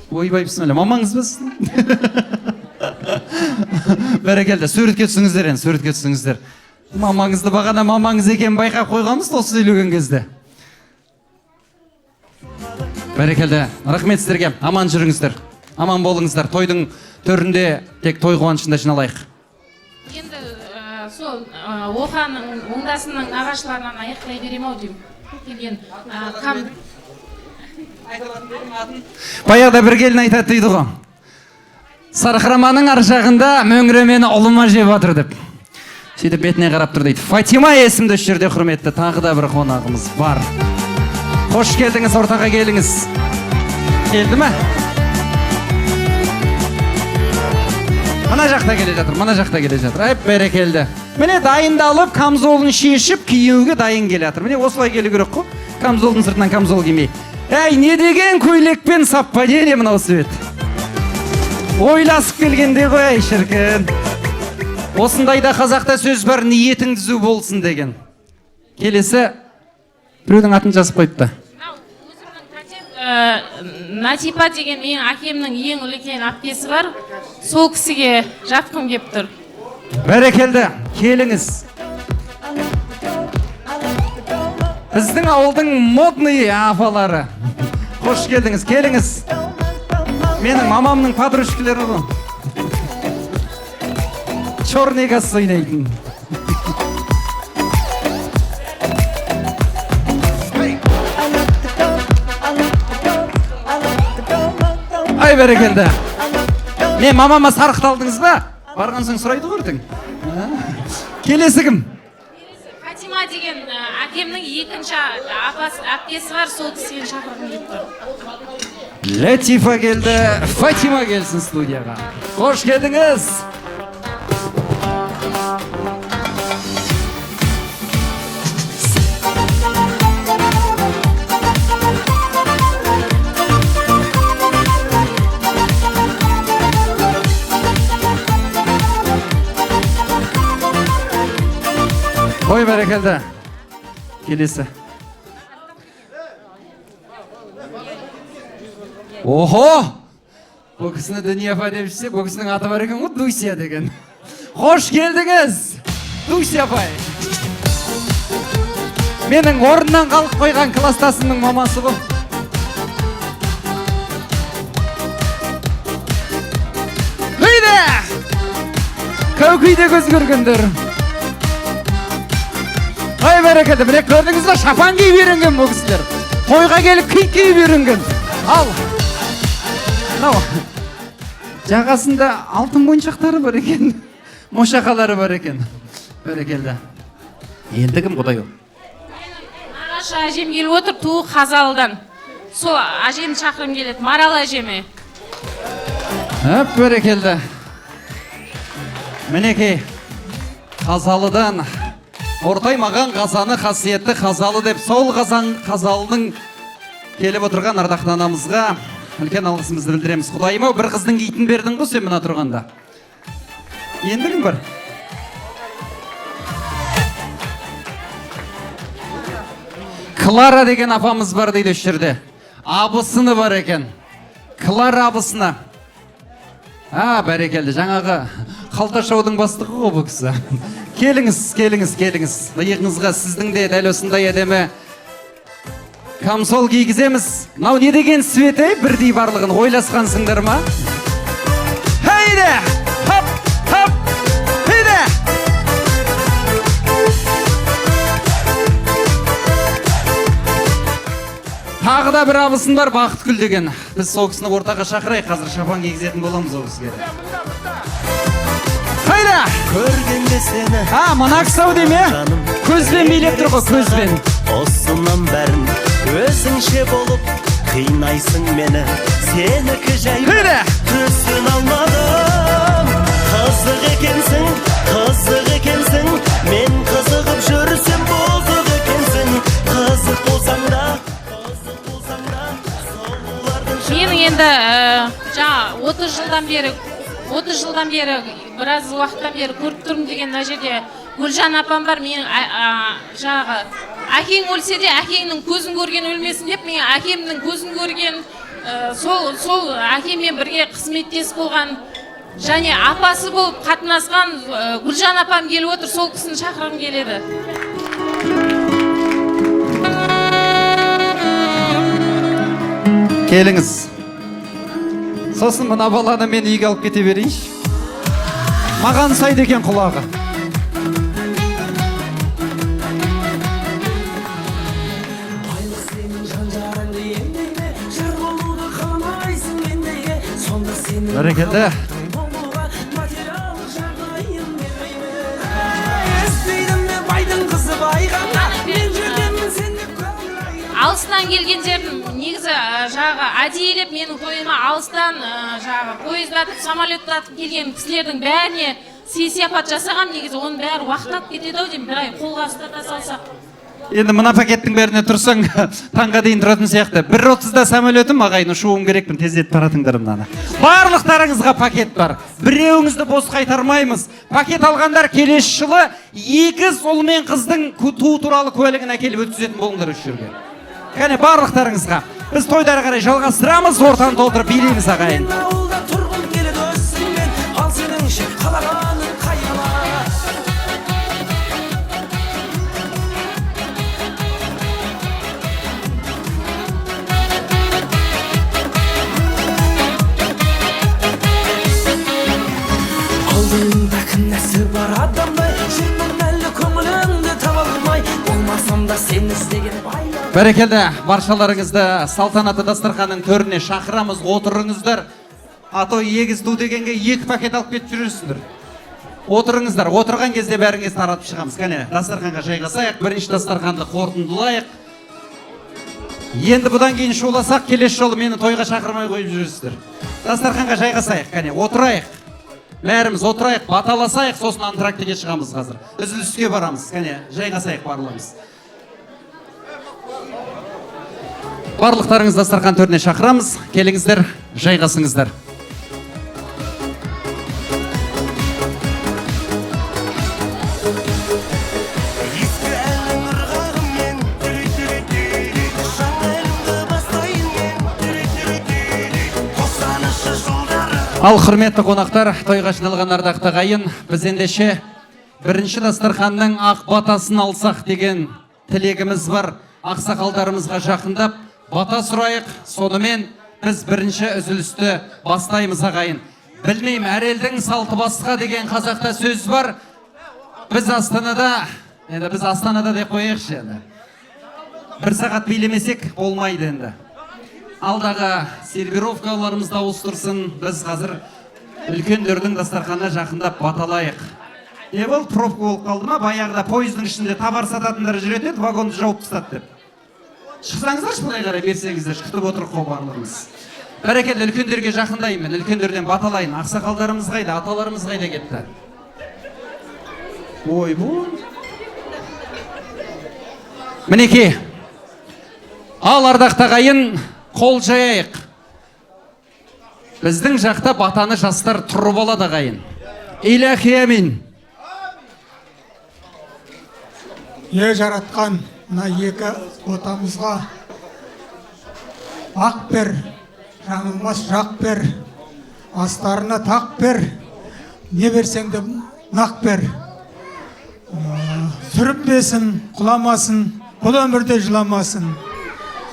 Ойбай, бісмілі, мамаңыз біз? Бәрекелді, суретке түсіңіздер енді, суретке түсіңіздер. Мамаңызды бағана мамаңыз екен байқап қойғанбыз 30 сөйлеген кезде. Бәрекелді, рахмет сіздерге, аман жүріңіздер, аман болыңыздар. Тойдың төрінде тек той қуанышында жиналайық. Енді сол Оқаның оңдасының нағашыларынан аяқтай берем ау деймін. Келген Баяғыда бір келін айтады дейді ғой. Сарқыраманың ар жағында мөңіремені ұлыма жеп жатыр деп. Сөйтіп бетіне қарап тұр дейді. Фатима есімді осы жерде құрметті тағы да бір қонағымыз бар. Қош келдіңіз, ортаға келіңіз. Келді ме? Мына жақта келе жатыр, мына жақта келе жатыр. Айып бәрекелді. Міне дайындалып, камзолын шешіп, киюге дайын келе жатыр. Міне осылай келу керек қой. Камзолдың сыртынан камзол кимей. Әй, не деген көйлекпен саппадене мынау свет. Ойласып келгенде ғой, әй шіркін. Осындайда қазақта сөз бар, ниетің түзу болсын деген. Келесі біреудің атын жазып қойыпты. Натипа деген менің әкемнің ең үлкен әпкесі бар. Сол кісіге жатқым кеп тұр. Бәрекелді, келіңіз. Біздің ауылдың модный апалары. Қош келдіңіз, келіңіз. Менің мамамның подружкалары ғой. Черный газ ойнайтын. Ай бәрекелді. Мен мамама сарықталдыңыз ба? Барған соң сұрайды көрдің. Келесі кім? Фатима деген әкемнің екінші әпкесі бар, сол кісіге шақырғым келіп тұр. Латифа келді, Фатима келсін студияға. Қош келдіңіз. Ой, бәрекелді. Келесі. Охо! Бұл кісіні Дүниева деп жүрсек, бұл кісінің аты бар екен ғой, Дуся деген. Қош келдіңіз, Дуся апай. Менің орнынан қалып қойған класстасымның мамасы бұл. Үйде! Көкейде көз көргендер. Ой, бәрекелді, міне көрдіңіз ба, шапан киіп үйренген бұл кісілер. Тойға келіп киіп үйренген. Ал. Мынау. Жағасында алтын моншақтары бар екен. Мошақалары бар екен. Бәрекелді. Енді кім құдай ол? Нағашы әжем келіп отыр, туы Қазалыдан. Сол әжем шақырым келеді, Марал әжеме. Бәрекелді. Мінекей, Қазалыдан ортаймаған қазаны қасиетті Қазалы деп, сол Қазалының келіп отырған ардақты анамызға үлкен алғысымызды білдіреміз. Құдайым-ау, бір қыздың киітін бердің ғой сен мына тұрғанда. Енді кім бар? Клара деген апамыз бар дейді осы жерде. Абысыны бар екен. Клара абысына. Бәрекелді, жаңағы қалташаудың бастығы ғой бұл кісі. Келіңіз. Иығыңызға сіздің де дәл осындай әдемі камзол кигіземіз. Мынау не деген свет, бірдей барлығын ойласқансыңдар ма? Хайде! Хоп! Хайде! Тағы да бір абысын бар, Бақытгүл деген. Біз сол кісіні ортаға шақырайық, қазір шапан кигізетін боламыз ол кісіге. Хайда! Көргенде сені мына кісі-ау деме? Көзбен билеп тұр ғой, көзбен. Осынан бәрін өзіңше болып қинайсың мені. Сенікі жай түсін алмадым. Қызық екенсің, мен қызығып жүрсем бұзық екенсің. Қызық болсаң да Менің енді жаңа 30 жылдан бері біраз уақыттан бері көріп тұрмын деген мына жерде Гүлжан апам бар. Менің жаңағы әкең өлсе де әкеңнің көзін көрген өлмесін деп, мен әкемнің көзін көрген, сол әкеммен бірге қызметтес болған және апасы болып қатынасқан Гүлжан апам келіп отыр, сол кісіні шақырғым келеді. Келіңіз. Сосын мына баланы мен үйге алып кете берейінші. Маған сайды екен құлағы. Бәрекелді. Алыстан келгендердің негізі жағы әдейілеп менің тойыма алыстан пойыздатып, самолеттатып келген кісілердің бәріне сый-сияпат жасағам. Негізі оның бәрі уақыт алып кетеді-ау деймін, бір ай қолға ұстата салсақ. Енді мына пакеттің бәріне тұрсаң, таңға дейін тұратын сияқты. 1:30-да самолетім, ағайын ұшуым керекпін, тездетіп таратыңдар мынаны. Барлықтарыңызға пакет бар. Біреуіңізді бос қайтармаймыз. Пакет алғандар келесі жылы 2 ұл мен қыздың туу туралы куәлігін әкеліп өткізетін болыңдар осы жерге. Кәне барлықтарыңызға. Біз тойдары қарай жалғастырамыз, ортаны толтырып билейміз ағайын. Алдыңда кінәсі бар адамдай, сенің әлі көңіліңді таба алмай, болмасам да сен іздеген Бәрекелді, баршаларыңызды салтанатты дастарханның төріне шақырамыз, отырыңыздар. Атой егіз ту дегенге 2 пакет алып кетіп жүресіңдер. Отырыңыздар, отырған кезде бәріңіз таратып шығамыз. Кәне, дастарханға жайғасайық, бірінші дастарханды қорытындылайық. Енді бұдан кейін шуласақ, келесі жолы мені тойға шақырмай қойып жүресіздер. Дастарханға жайғасайық, кәне, отырайық. Бәріміз отырайық, баталасайық, сосын антрактіге шығамыз қазір. Үзіліске барамыз, кәне, жайғасайық барлығымыз. Барлықтарыңыз дастархан төріне шақырамыз. Келіңіздер, жайғасыңыздар. Ал құрметті қонақтар, тойға жиналған ардақты ағайын, біз ендеше бірінші дастарханның ақ батасын алсақ деген тілегіміз бар. Ақсақалдарымызға жақындап, бата сұрайық, сонымен біз бірінші үзілісті бастаймыз ағайын. Білмеймін, әр елдің салты басқа деген қазақта сөз бар. Біз Астанада деп қояйықшы енді. Бір сағат билемесек болмайды енді. Алдағы сервировкаларымызды ауыстырсын, біз қазір үлкендердің дастарханына жақындап баталайық. Не болды, пробка болып қалды ма? Баяғыда пойыздың ішінде табар сататындар жүретін еді, вагонды жауып тастады деп. Шықсаңыздаршы, былай қарай берсеңіздер, күтіп отырық қой барлығымыз. Бәрекелді, үлкендерге жақындаймын, үлкендерден баталайын. Ақсақалдарымыз қайда, аталарымыз қайда кетті? Ойбой. Мінекей, ал ардақты ағайын, қол жайайық. Біздің жақта батаны жастар тұрып алады ағайын. Иләхи әмин. Жаратқан мына екі отамызға ақ бер, жаңылмас жақ бер, астарына тақ бер, не берсең де нақ бер. Сүрінбесін, құламасын, бұл өмірде жыламасын.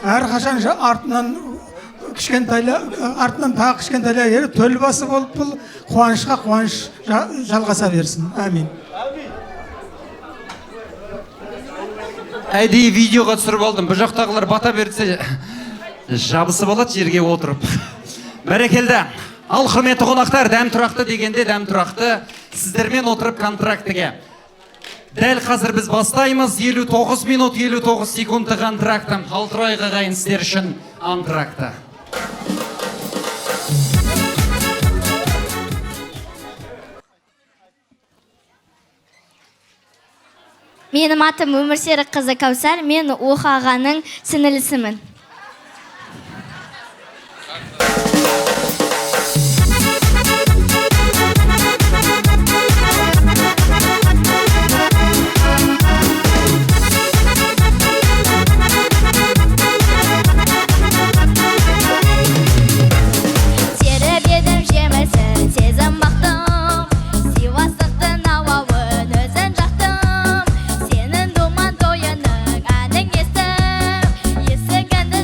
Әрқашан артынан тағы кішкентайлар ері төл басы болып, бұл қуанышқа қуаныш жалғаса берсін. Әмин. Әдейі видеоға түсіріп алдым. Бұл жақтағылар бата берсе жабысып алады жерге отырып. Бәрекелді. Ал құрметті қонақтар, дәм тұрақты дегенде дәм тұрақты. Сіздермен отырып контрактіге. Дәл қазір біз бастаймыз. 59 минут 59 секунды контракты. Алтырайық ағайын сіздер үшін антракты. Менің атым Өмірсері қызы Кәусар, мен Оха ағаның сіңілісімін. Теріп едім жемісін, сезім бақтым, Сивастықтың ауауын өзін жақтым. Сенің думан тойының әнің естім, есігінді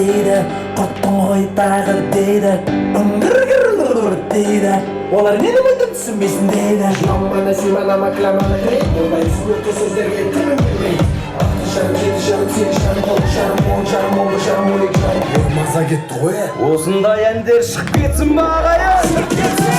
дейді, құрттың ғой тағы дейді, үңгір дейді. Олар мені мүлдем түсінбесін дейді. Жамана сүйманама кіламана крейт, болмай түсінікті сөздерге тілім бермейді. Алты жарым, жеті жарым, сегіз жарым, тоғыз жарым, он жарым, он бір жарым, 12 жарым. Маза кетті ғой. Осындай әндер шығып кетсін бағая, шығып кетсін.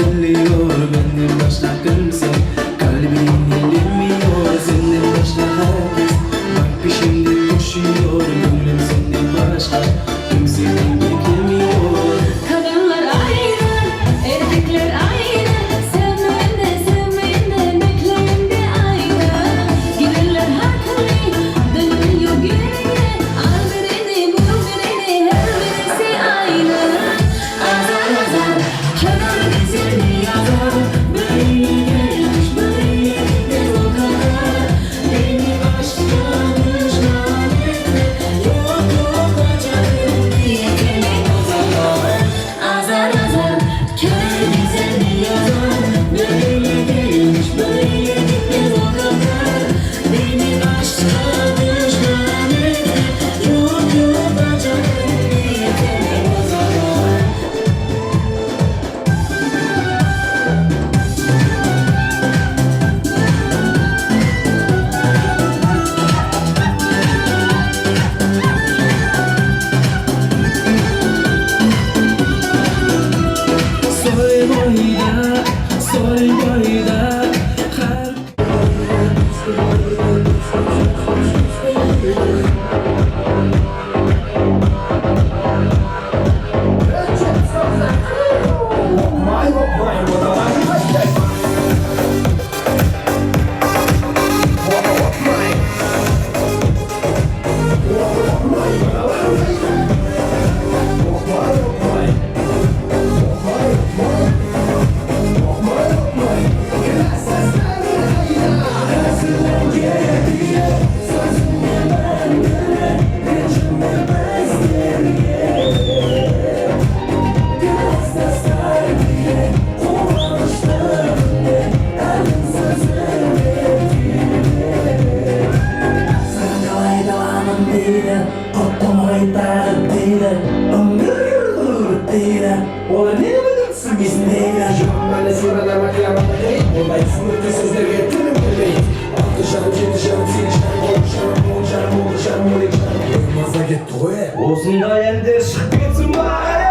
biliyor benden başka kimse kalbini bilmiyor senden başka herkes bak peşimde koşuyor gönlüm senden başka kimseden beklemiyor. Kadınlar aynı, erkekler aynı. Sevmeyende, sevmeyende, bekleyende aynı. Gelirler haklı, dönüyor geriye. Al birini, bul birini, her birisi aynı. Azar azar, kenar güzeli yazar. Böyle gelmiş, böyle gitmez o kadar. Beni aşka düşman etme. Yok yok acayip niyetine o zaman. Azar azar, kenar güzeli yazar. Böyle gelmiş, böyle gitmez o kadar. Beni aşka düşman etme. Yok yok acayip niyetine o zaman. Soy boyda her Osunda elde çık gitsin bari.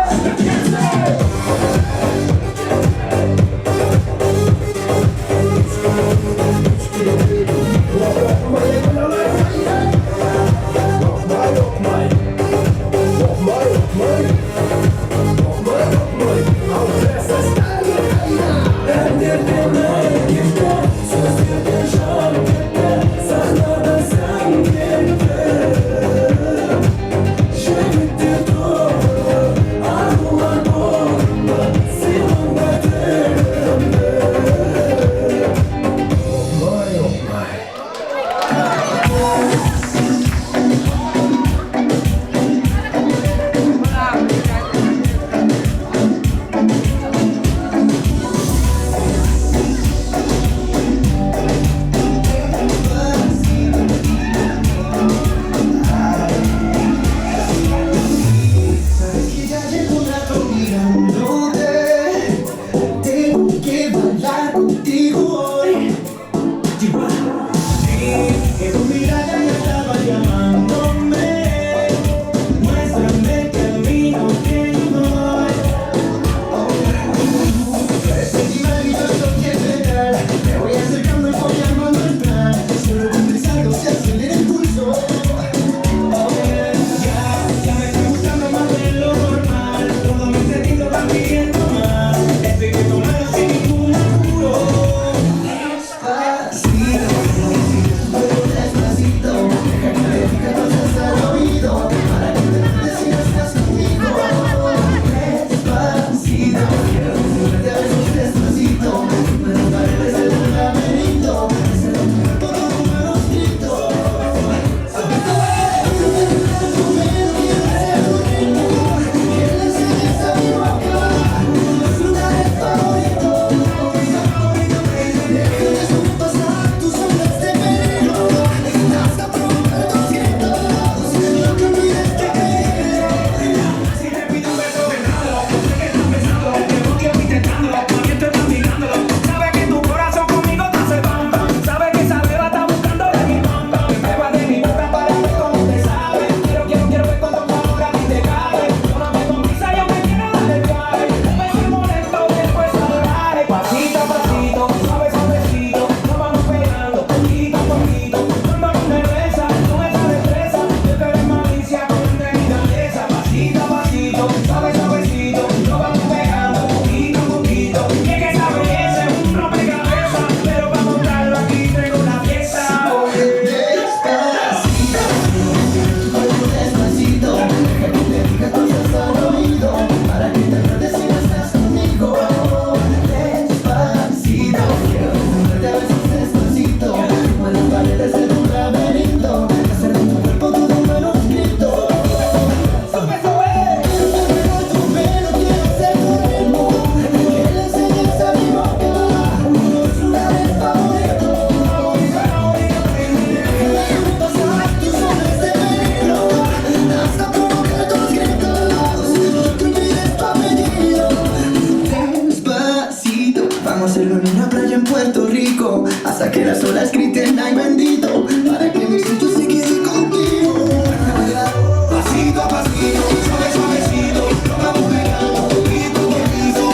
Vamos a hacerlo en una playa en Puerto Rico hasta que las olas griten ay bendito para que mi sitio se quede contigo. Pasito a pasito, suave suavecito, lo vamos pegando poquito a poquito.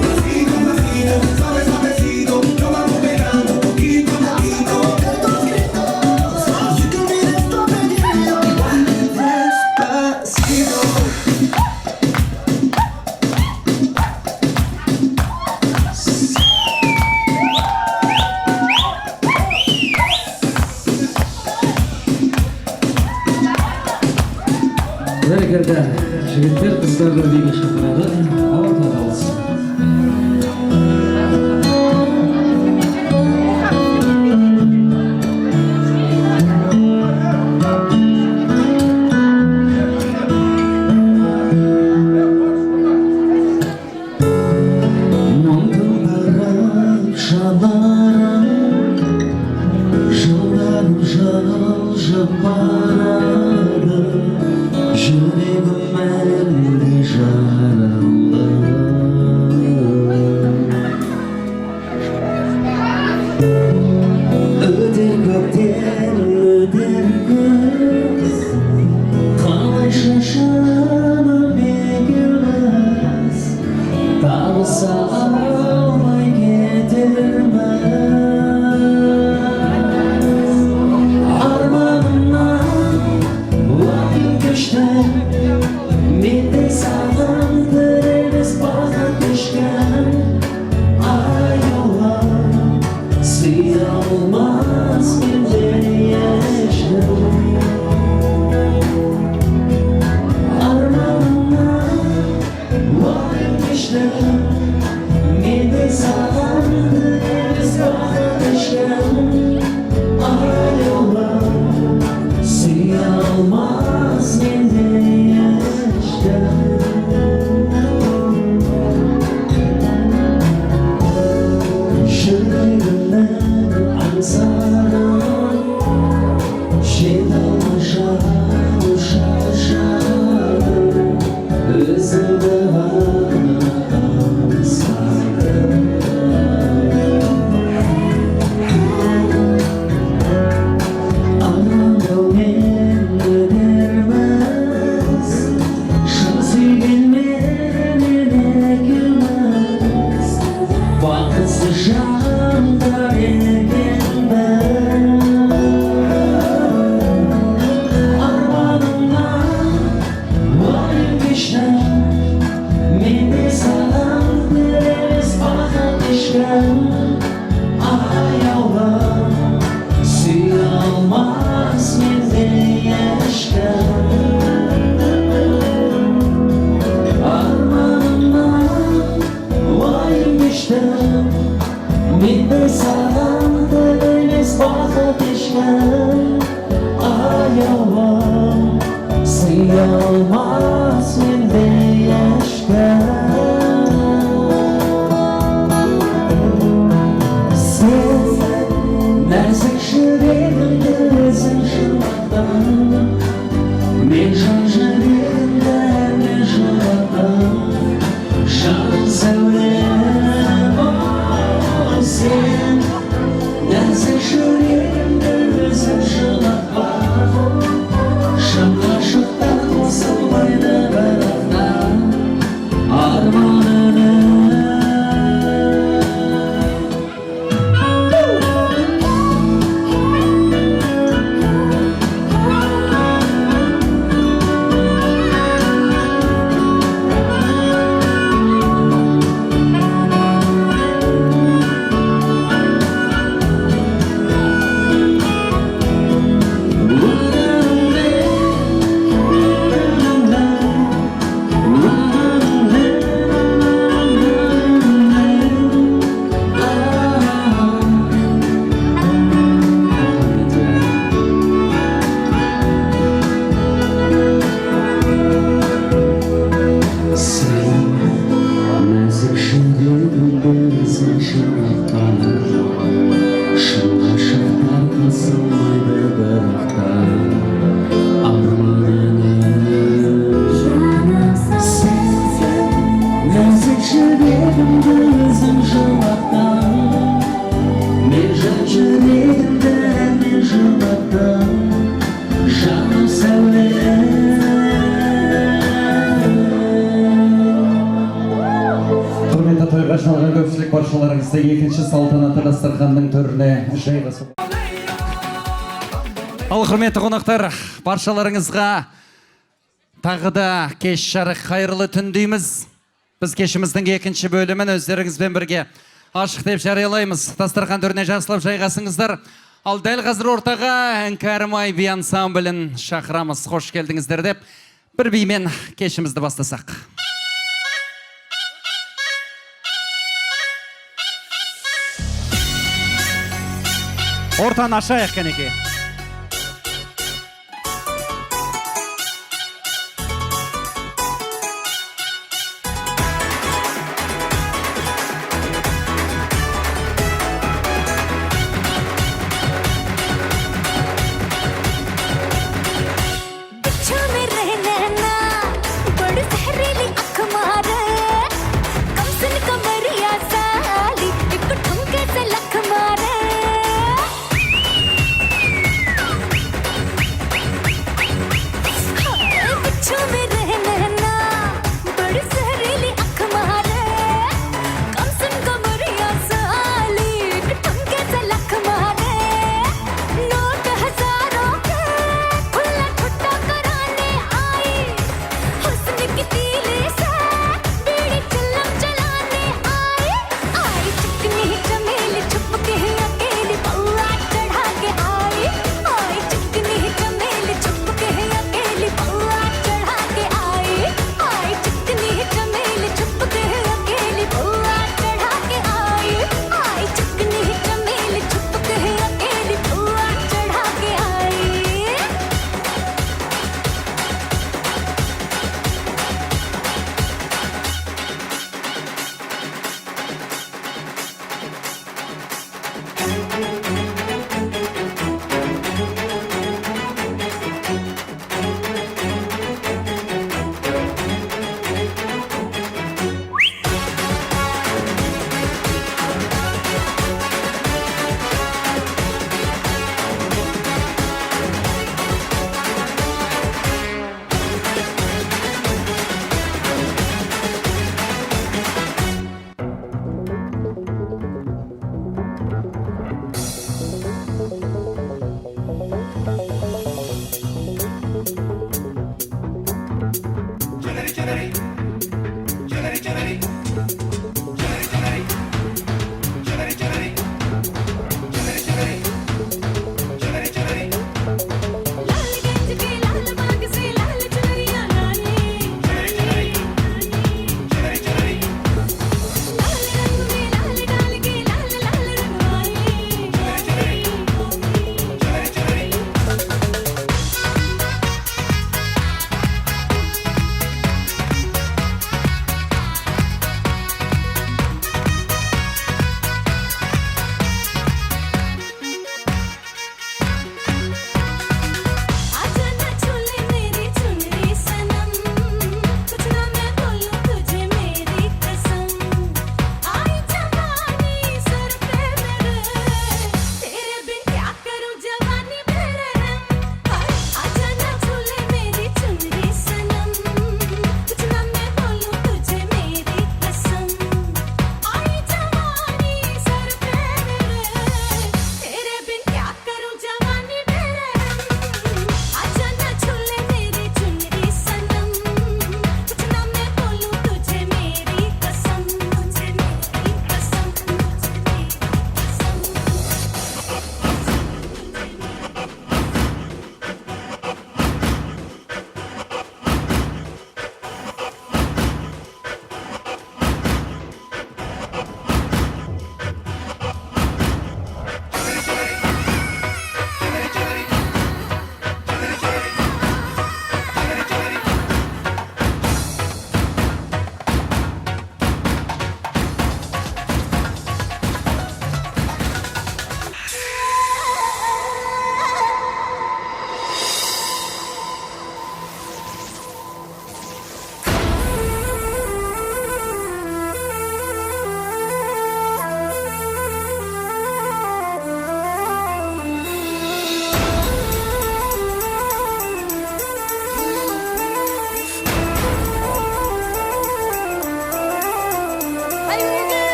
Pasito a pasito, suave suavecito, lo vamos pegando poquito a poquito. You can be the stop and despacito. Бәрекелді, жігіттер қыздарды биге шақырады, ауырта қалсын. жүрегімді өзің жылаттың мен жан жүрегімді мен жылаттың жаным сәуле. Құрметті тойға жиналған көпшілік баршаларыңызды екінші салтанатты дастарханның төріне жайғасып. Ал құрметті қонақтар, баршаларыңызға тағы да кеш жарық қайырлы түн дейміз. Біз кешіміздің екінші бөлімін өздеріңізбен бірге ашық деп жариялаймыз. Дастархан төріне жақсылап жайғасыңыздар. Ал дәл қазір ортаға Іңкәрімай би ансамблін шақырамыз. Қош келдіңіздер деп бір бимен кешімізді бастасақ. Ортаны ашайық кәнеке.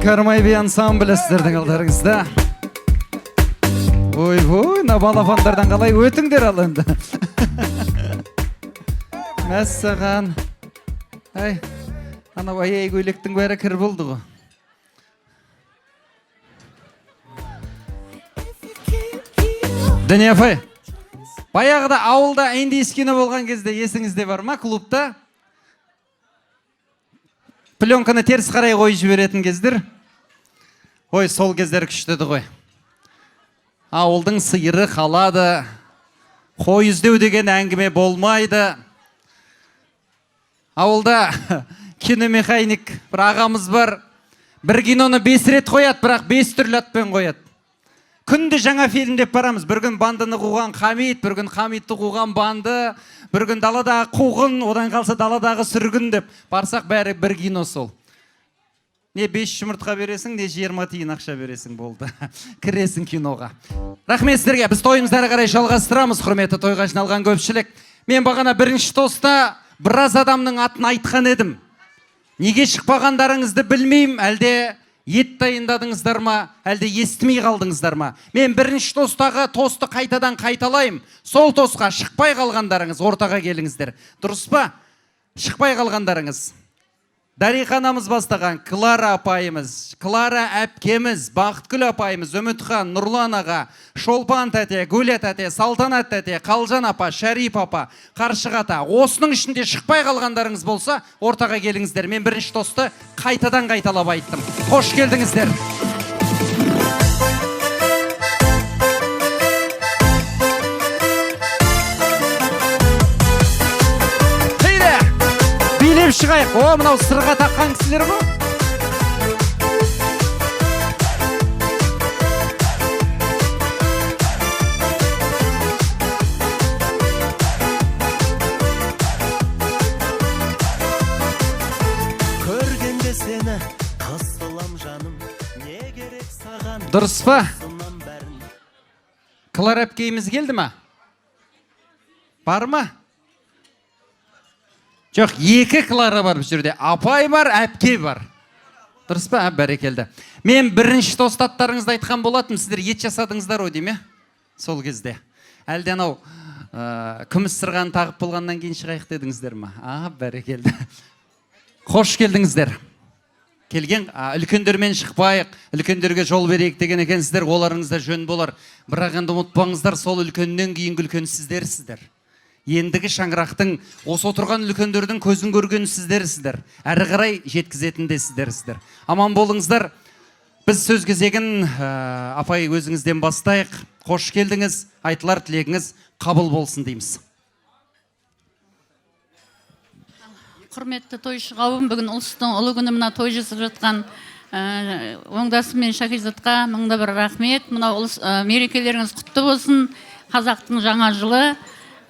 Кармай би ансамблі сіздердің алдарыңызда. Ой, на балапандардан қалай өтіңдер ал енді. Мәссаған. Ай, анау аяй көйлектің бәрі кір болды ғой. Дәне апай, баяғыда ауылда индийскіні болған кезде есіңізде бар ма клубта? Пленканы теріс қарай қойып жіберетін кездер. Ой, сол кездер күштеді ғой. Ауылдың сиыры қалады, қой іздеу деген әңгіме болмайды. Ауылда киномеханик бір ағамыз бар. Бір киноны 5 рет қояды, бірақ 5 түрлі атпен қояды. Күнде жаңа фильм деп барамыз. Bir күн бандыны қуған Хамид, bir күн Хамидті қуған банды, bir күн даладағы қуғын, одан қалса даладағы сүргін деп. Барсақ бәрі бір кино сол. Не 5 жұмыртқа бересің, не 20 тиын ақша бересің болды. Кіресің киноға. Рахмет сіздерге. Біз тойымызды әрі қарай жалғастырамыз, құрметті тойға жиналған көпшілік. Мен бағана бірінші тоста біраз адамның атын айтқан едім. Неге шықпағандарыңызды білмеймін, әлде ет дайындадыңыздар ма, әлде естімей қалдыңыздар ма? Мен бірінші тостағы тосты қайтадан қайталайым. Сол тосқа шықпай қалғандарыңыз ортаға келіңіздер. Дұрыс па? Шықпай қалғандарыңыз. Дариқа анамыз бастаған, Клара апайымыз, Клара әпкеміз, Бақытгүл апайымыз, Үмітхан, Нұрлан аға, Шолпан тәте, Гүле тәте, Салтанат тәте, Қалжан апа, Шәрип апа, Қаршық ата. Осының ішінде шықпай қалғандарыңыз болса, ортаға келіңіздер. Мен бірінші тосты қайтадан қайталап айттым. Қош келдіңіздер. Билеп шығайық. О, мынау сырға таққан кісілер ғой. Көргенде сені қысылам жаным, не керек саған? Дұрыс па? Клара әпкейіміз келді ма? Бар ма? Жоқ, 2 Клара бар бұл жерде. Апай бар, әпке бар. Дұрыс па? Бәрекелді. Мен бірінші тостаттарыңызды айтқан болатым, сіздер ет жасадыңыздар ой дейме? Сол кезде. Әлде анау күміс сырғаны тағып болғаннан кейін шығайық дедіңіздер ма? Бәрекелді. Қош келдіңіздер. Келген үлкендермен шықпайық, үлкендерге жол берейік деген екенсіздер, оларыңызда жөн болар. Бірақ енді ұмытпаңыздар, сол үлкеннен кейінгі үлкен сіздерсіздер. Ендігі шаңырақтың осы отырған үлкендердің көзін көрген сіздерсіздер. Әрі қарай жеткізетін де сіздерсіздер. Аман болыңыздар. Біз сөз кезегін апай өзіңізден бастайық. Қош келдіңіз, айтылар тілегіңіз қабыл болсын дейміз. Құрметті тойшы қауым, бүгін ұлыстың ұлы күні мына той жасап жатқан оңдасым мен Шакизатқа мыңда бір рахмет. Мына мерекелеріңіз құтты болсын. Қазақтың жаңа жылы.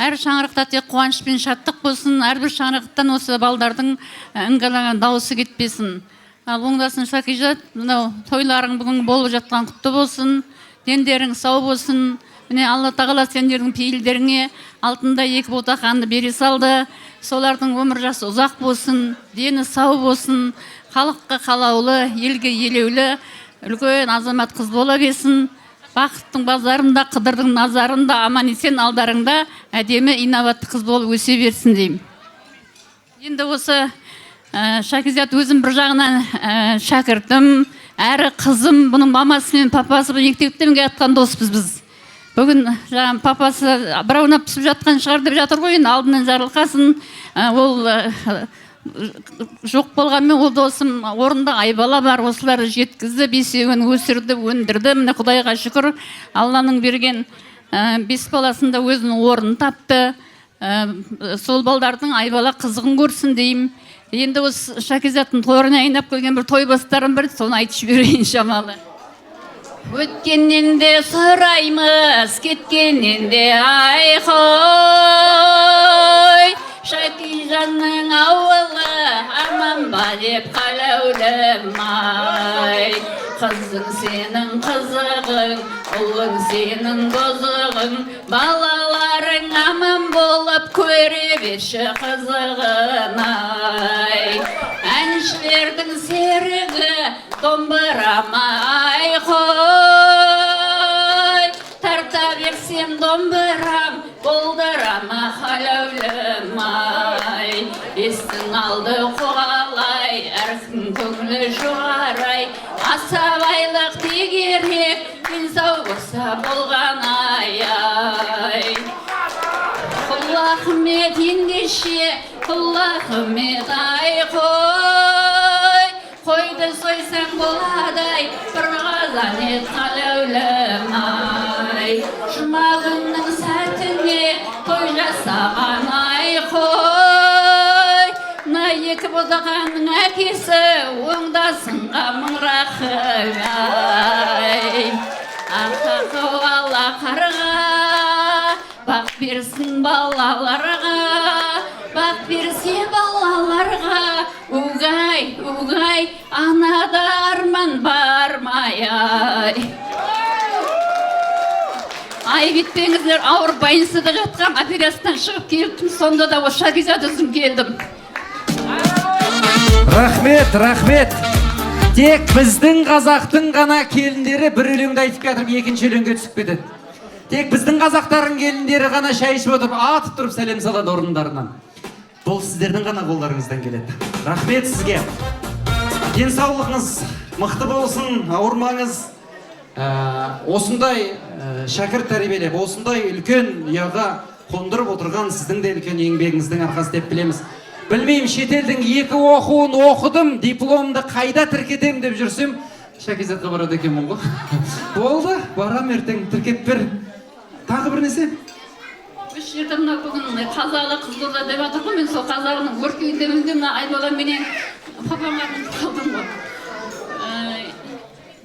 Әр шаңырақта тек қуаныш пен шаттық болсын, әрбір шаңырақтан осы балдардың ыңғайлаған дауысы кетпесін. Ал оңдасын Шакизат, мынау тойларың бүгін болып жатқан құтты болсын, дендерің сау болсын. Міне Алла тағала сендердің пейілдеріңе алтындай 2 ботақанды бере салды. Солардың өмір жасы ұзақ болсын, дені сау болсын, халыққа қалаулы, елге елеулі, үлкен азамат қыз бола келсін. Бақыттың базарында, қыдырдың назарында, аман есен алдарыңда әдемі инабатты қыз болып өсе берсін деймін. Енді осы Шакизат өзім бір жағынан шәкіртім, әрі қызым, бұның мамасы мен папасы мектептен келатқан доспыз біз. Бүгін папасы біраунап пісіп жатқан шығар деп жатыр ғой, енді алдынан жарылқасын. Ол жоқ болғанмен ол досым орында Айбала бар, осыларды жеткізді, 5-еуін өсірді, өндірді. Міне Құдайға шүкір, Алланың берген 5 баласында өзінің орнын тапты. Сол балдардың Айбала қызығын көрсін деймін. Енді осы Шакизаттың тойына айнап келген бір той бастарын бір, соны айтып жіберейін шамалы. Өткеннен де сұраймыз, кеткеннен де айқой. Шакизанның ауылы аман ба деп қалаулым ай. Қызың сенің қызығың, ұлың сенің бозығың, балаларың аман болып көре берші қызығын ай. Әншілердің серігі домбырама ай қой, тарта берсем домбырам, болдырама халәулім ай. Естің алды қоғалай, әркім көңілі жоғарай, асабайлық тегерек, мен сау болса болған ай. Құллахмет ендеше, құллахмет ай қой, қойды сойсаң боладай, бір қазан ет қаләулім ай. Жұмағыңның сәтіне той жасаған ай қой, на екі бодағанның әкесі оңдасынға мың рахым ай. Аққақы алла қарға, бақ берсін балаларға, бақ берсе балаларға, уғай, уғай, анада арман бармай ай. Ай бетпеңіздер, ауыр байынсыда жатқан операциядан шығып келдім, сонда да осы Шакизат үзім келдім. Рахмет, рахмет. Тек біздің қазақтың ғана келіндері бір өлеңді айтып кетіп, екінші өлеңге түсіп кетеді. Тек біздің қазақтардың келіндері ғана шай ішіп отырып, атып тұрып сәлем салады орындарынан. Бұл сіздердің ғана қолдарыңыздан келеді. Рахмет сізге. Денсаулығыңыз мықты болсын, ауырмаңыз. Осындай шәкірт тәрбиелеп, осындай үлкен ұяға қондырып отырған сіздің де үлкен еңбегіңіздің арқасы деп білеміз. Білмеймін, шетелдің 2 оқуын оқыдым, дипломды қайда тіркетем деп жүрсем, Шакизатқа барады екенмін ғой. Болды, барам ертең тіркеп бер. Тағы бір несе? Үш жерде мына бүгін қазалы Қызылорда деп жатыр ғой, мен сол қазалының өркендеуінде мына Айбала менен папама қалдым ғой.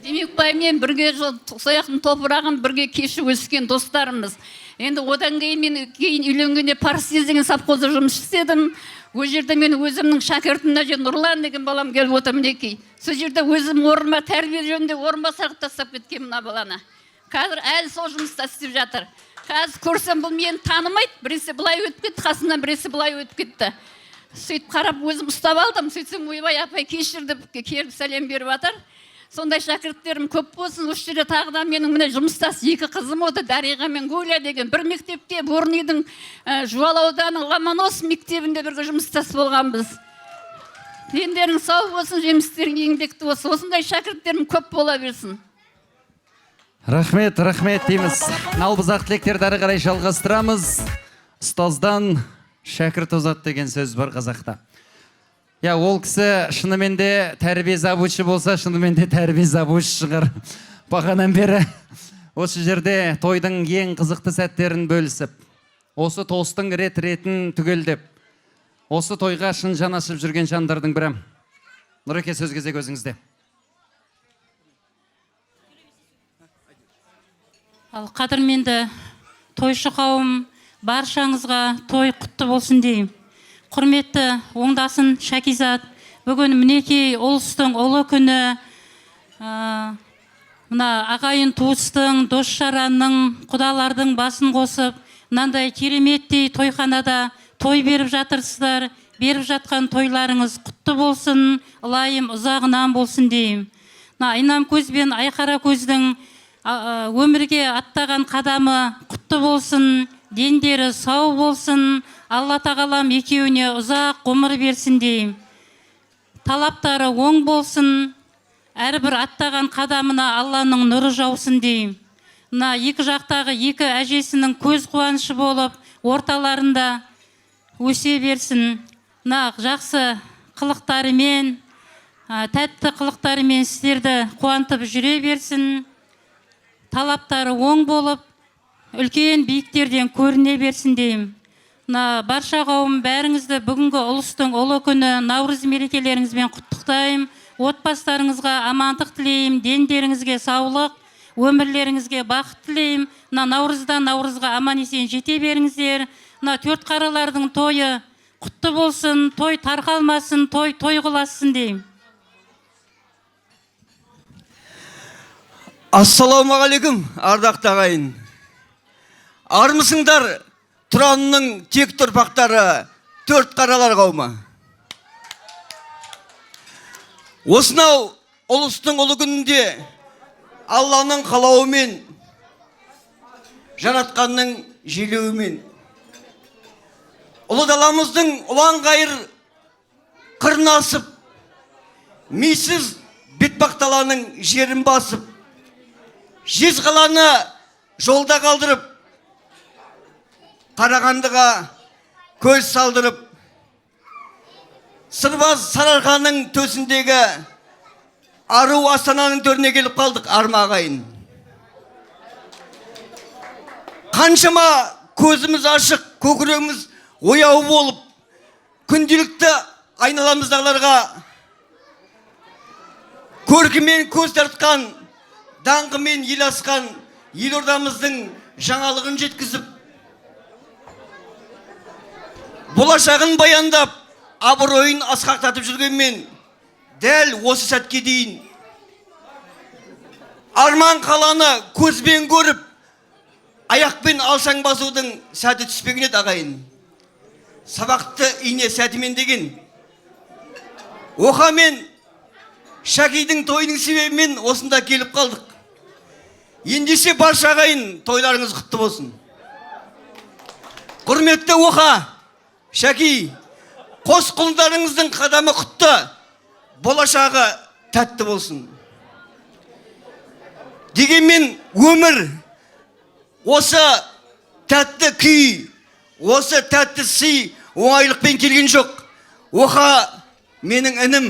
Демек баймен бірге сояқтың топырағын бірге кешіп өскен достарымыз. Енді одан кейін үйленгенде Парсиз деген совхозда жұмыс істедім. Ол жерде мен өзімнің шәкіртімнен Нұрлан деген балам келіп отыр мінекей. Сол жерде өзім орынба тәрбие жөнінде орынбасар тастап кеткен мына баланы. Қазір әлі сол жұмыста істеп жатыр. Қазір көрсем бұл мені танымайды, біресе былай өтіп кетті, қасынан біресе былай өтіп кетті. Сөйтіп қарап өзім ұстап алдым, сөйтсем ойбай апай кешір деп келіп сәлем беріп жатыр. Сондай шәкірттерім көп болсын. Осы жерде тағы да менің міне жұмыстас 2 қызым отыр, Дариға мен Гуля деген. Бір мектепте Борнийдің Жуал ауданы Ломонос мектебінде бірге жұмыстас болғанбыз. Дендерің сау болсын, жемістерің еңбекті болсын. Осындай шәкірттерім көп бола берсін. Рахмет, рахмет дейміз. Налбызақ тілектерді әрі қарай жалғастырамыз. Ұстаздан шәкірт озат деген сөз бар қазақта. Я, ол кісі шынымен де тәрбие завучы болса, шынымен де тәрбие завуч шығар. Бағанан бері осы жерде тойдың ең қызықты сәттерін бөлісіп, осы тостың рет-ретін түгелдеп, осы тойға шын жанашып жүрген жандардың бірі. Нұреке, сөз кезек өзіңізде. Ал қадірменді тойшы қауым, баршаңызға той құтты болсын деймін. Құрметті оңдасын Шакизат, бүгін мінекей ұлыстың ұлы күні, мына ағайын туыстың, дос жаранның, құдалардың басын қосып, мынандай кереметтей тойханада той беріп жатырсыздар. Беріп жатқан тойларыңыз құтты болсын, ылайым ұзағынан болсын деймін. Айнам көз бен айқара көздің өмірге аттаған қадамы құтты болсын, дендері сау болсын, Алла тағалам екеуіне ұзақ ғұмыр берсін деймін. Талаптары оң болсын, әрбір аттаған қадамына Алланың нұры жаусын деймін. Мына екі жақтағы екі әжесінің көз қуанышы болып, орталарында өсе берсін. Мына жақсы қылықтарымен, тәтті қылықтарымен сіздерді қуантып жүре берсін. Талаптары оң болып, үлкен биіктерден көріне берсін деймін. Барша қауым бәріңізді бүгінгі ұлыстың ұлы күні Наурыз мерекелеріңізбен құттықтаймын. Отбасыларыңызға амандық тілеймін, дендеріңізге саулық, өмірлеріңізге бақыт тілеймін. Наурыздан наурызға аман есен жете беріңіздер. Төрт қаралардың тойы құтты болсын, той тарқалмасын, той қыласын деймін. Ассалаумағалейкум, ардақты ағайын. Армысыңдар Тұранның тек тұрпақтары төрт қаралар қауымы. Осынау ұлыстың ұлы күнінде Алланың қалауымен, жаратқанның желеуімен, ұлы даламыздың ұлан ғайыр қырын асып, мисіз бетпақталаның жерін басып, жез қаланы жолда қалдырып, Қарағандыға көз салдырып, Сырбаз Сарыарқаның төсіндегі ару Астананың төріне келіп қалдық, армағайын. Қаншама көзіміз ашық, көкірегіміз ояу болып, күнделікті айналамыздағыларға көркімен көз тартқан, даңқымен ел асқан елордамыздың жаңалығын жеткізіп, болашағын баяндап, абыройын асқақтатып жүргенмен, дәл осы сәтке дейін арман қаланы көзбен көріп, аяқпен алшаң басудың сәті түспеген еді ағайын. Сабақты ине сәтімен деген Оқа мен Шәкидің тойының себебімен осында келіп қалдық. Ендеше барша ағайын, тойларыңыз құтты болсын. Құрметті Оқа, Шәки, қос құлдарыңыздың қадамы құтты, болашағы тәтті болсын. Дегенмен өмір осы тәтті күй, осы тәтті сый оңайлықпен келген жоқ. Оқа менің інім,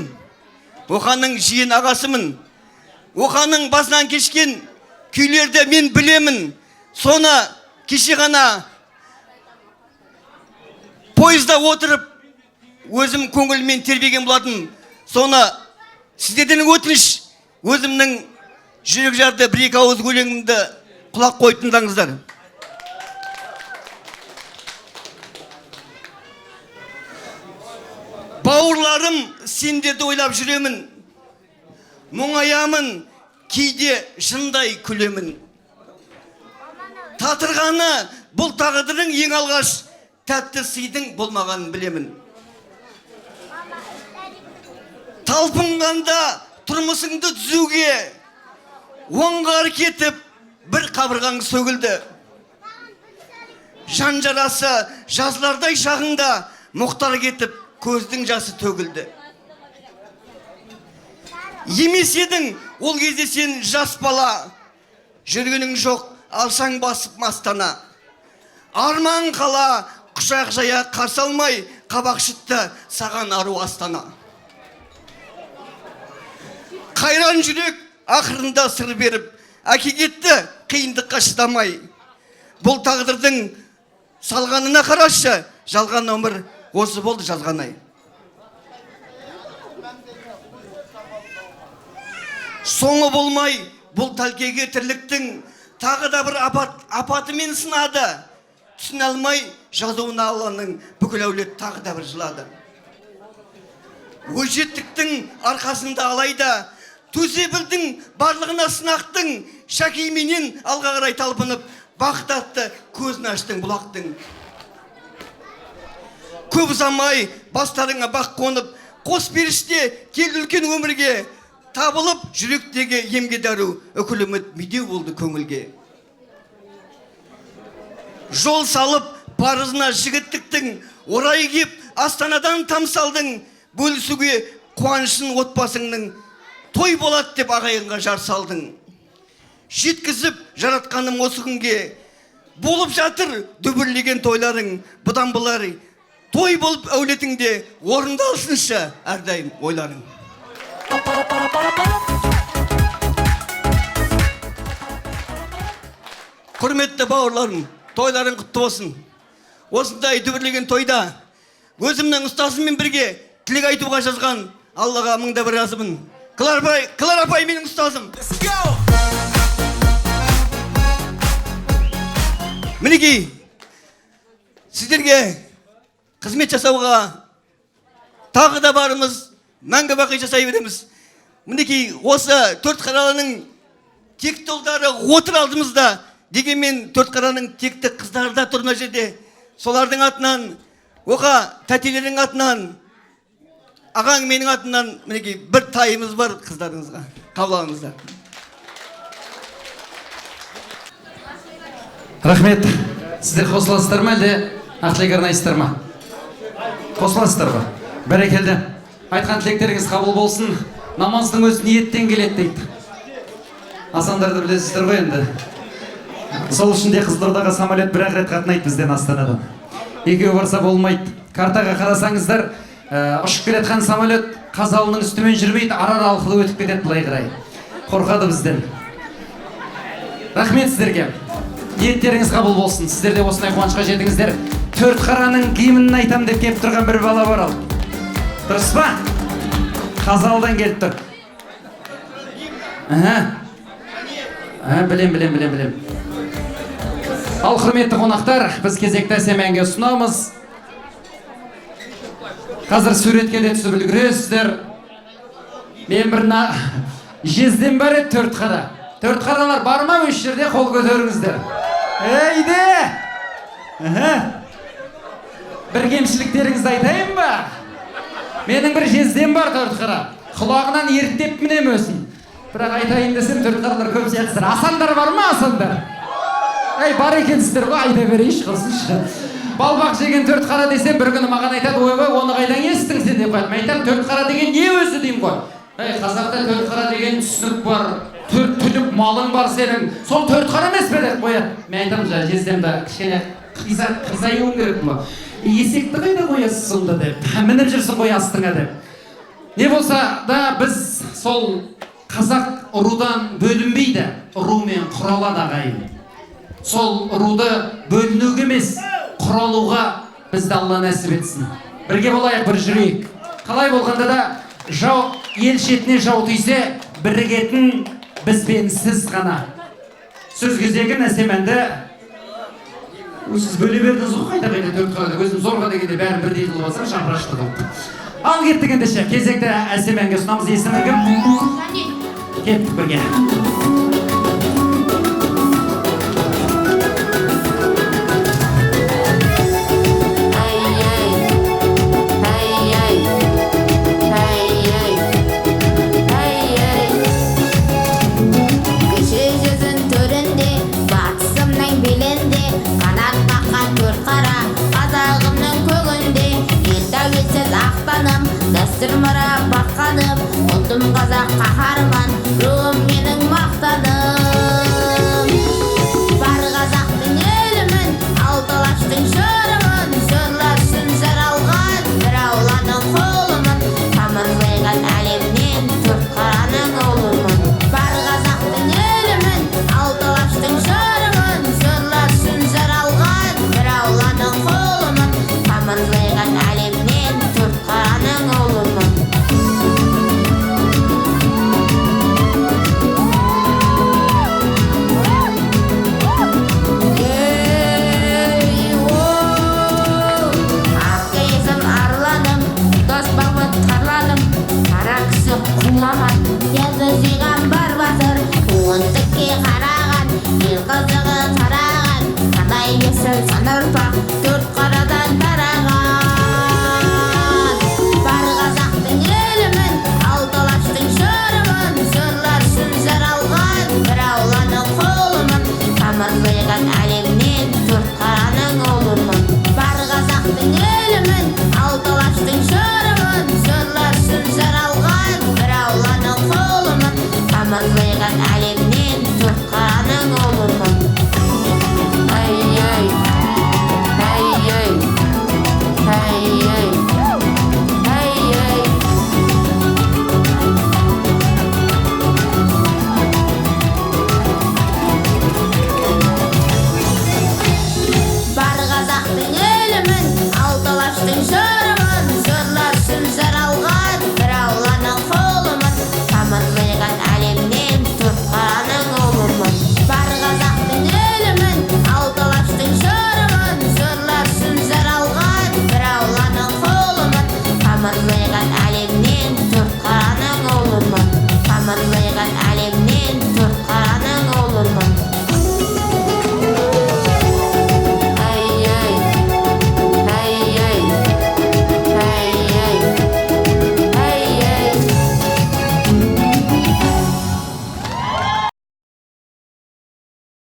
Оқаның жиен ағасымын. Оқаның басынан кешкен күйлерді мен білемін. Соны кеше ғана пойызда отырып, өзім көңілмен тербеген болатын. Соны сіздерден өтініш, өзімнің жүрек жарды бір-екі ауыз өлеңімді құлақ қойып тыңдаңыздар. Бауырларым, сендерді ойлап жүремін, мұңаямын, кейде жындай күлемін. Татырғаны бұл тағдырың ең алғаш, тәтті сыйдың болмағанын білемін. Талпынғанда тұрмысыңды түзуге, оңғар кетіп, бір қабырғаң сөгілді. Жан жарасы жазылардай шағыңда, мұқтар кетіп, көздің жасы төгілді. Емес едің, ол кезде сен жас бала, жүргенің жоқ, алшаң басып мастана. Арман қала, құшақ жая қарсы алмай, қабақ шытты саған ару Астана. Қайран жүрек ақырында сыр беріп, әке кетті қиындыққа шыдамай. Бұл тағдырдың салғанына қарашы, жалған өмір осы болды жазғанай. Соңы болмай бұл тәлкеге тірліктің тағы да бір апатымен сынады. Түсіне алмай жазуына Алланың бүкіл әулет тағы да бір жылады. Өжеттіктің арқасында алайда, төзе білдің барлығына сынақтың, Шәкименен алға қарай талпынып, бақыт атты көзін аштың бұлақтың. Көп ұзамай бастарыңа бақ қонып, қос періште келді үлкен өмірге, табылып жүректегі емге дәру, үкіл үміт медеу болды көңілге. Жол салып парызына жігіттіктің, орай кеп Астанадан тамсалдың, бөлісуге қуанышын отбасыңның, той болады деп ағайынға жар салдың. Жеткізіп жаратқаным осы күнге, болып жатыр дүбірлеген тойларың, бұдан бұлар той болып әулетіңде орындалсыншы әрдайым ойларың. Құрметті бауырларым, тойларың құтты болсын. Осындай дүбірлеген тойда өзімнің ұстазыммен бірге тілек айтуға жазған Аллаға мыңда бір разымын. Клар апай менің ұстазым. Мінекей, сіздерге қызмет жасауға тағы да барымыз, мәңгі бақи жасай береміз. Мінекей, осы төрт қаралының текті ұлдары отыр алдымызда. Дегенмен төрт қараның текті қыздары да тұрмай жерде. Солардың атынан, Оқа тәтелердің атынан ағаң менің атымнан мінекей бір тайымыз бар қыздарыңызға. Қабыл алыңыздар. Рахмет. Сіздер қосыласыздар ма әлде ақтілек арнайсыздар ма? Қосыласыздар ба? Бәрекелді. Айтқан тілектеріңіз қабыл болсын. Намаздың өзі ниеттен келеді дейді. Асандарды білесіздер ғой енді. Сол үшін де Қызылордаға самолет бір-ақ рет қатынайды бізден Астанадан. Екеуі барса болмайды. Картаға қарасаңыздар, ұшып келетқан самолет Қазалының үстімен жүрмейді, арар алқылы өтіп кетеді былай қарай. Қорқады бізден. Рахмет сіздерге. Ниеттеріңіз қабыл болсын. Сіздер де осындай қуанышқа жетіңіздер. Төртқараның киімін айтам деп келіп тұрған бір бала бар ал. Дұрыс па? Қазалдан келіп тұр. Білем. Ал құрметті қонақтар, біз кезекті әсем әнге ұсынамыз. Қазір суретке де түсіп үлгересіздер. Мен бір жезден бар еді төртқара. Төртқаралар бар ма өш жерде қол көтеріңіздер. Әйде! Бір кемшіліктеріңізді айтайын ба? Менің бір жезден бар төртқара. Құлағынан ерттеп мінем өсін. Бірақ айтайын десем төртқаралар көп сияқтысыр. Асандар бар ма асандар? Бар екенсіздер ғой, айта берейші қылсыншы. Балбақ жеген төртқара десем бір күні маған айтады, ойбай, оны қайдан естің сен деп қойдым. Айтам, төртқара деген не өзі деймін ғой. Қазақта төртқара деген түсінік бар, төрт түлік малың бар сенің. Сол төртқара емес пе деп қояды. Мен айтам, жездемді кішкене қисаюым керек ма? Есекті қайда қоясыз сонда деп. Мініп жүрсің қой астыңа деп. Не болса да біз сол қазақ ұрудан бөлінбейді, ұрумен құралады ағайын. Сол ұруды бөлінуге емес, құралуға бізді Алла нәсіп етсін. Бірге болайық, бір жүрейік. Қалай болғанда да жау ел шетіне жау түйсе, бірігетін бізбен сіз ғана. Сөз кезегі әсем әнді сіз бөле бердіңіз ғой, қайда төртқарада көзім зорға дегенде бәрін бірдей қылып алсам шампырашты қылып. Ал кеттік ендеше, кезекті әсем әнге ұсынамыз. Есімі кім? Кеттік бірге. Дәстүр мұра баққаным, ұлтым қазақ қаһарман, руым менің мақтаным. Бар қазақтың елімін, алты алаштың жырымын, жырлар үшін жаралған бір ауланың қолымын, тамырлаған әлемнен төртқараның ұлымын. Бар қазақтың елімін, алты алаштың жырымын, жырлар үшін жаралған бір ауланың қолымын, тамырлаған әлемнен төртқараның ұлымын. Язы жиған бар батыр, оңтүкке қараған, ел қызығы тараған, қандай есіл сан ұрпақ төртқарадан тараған.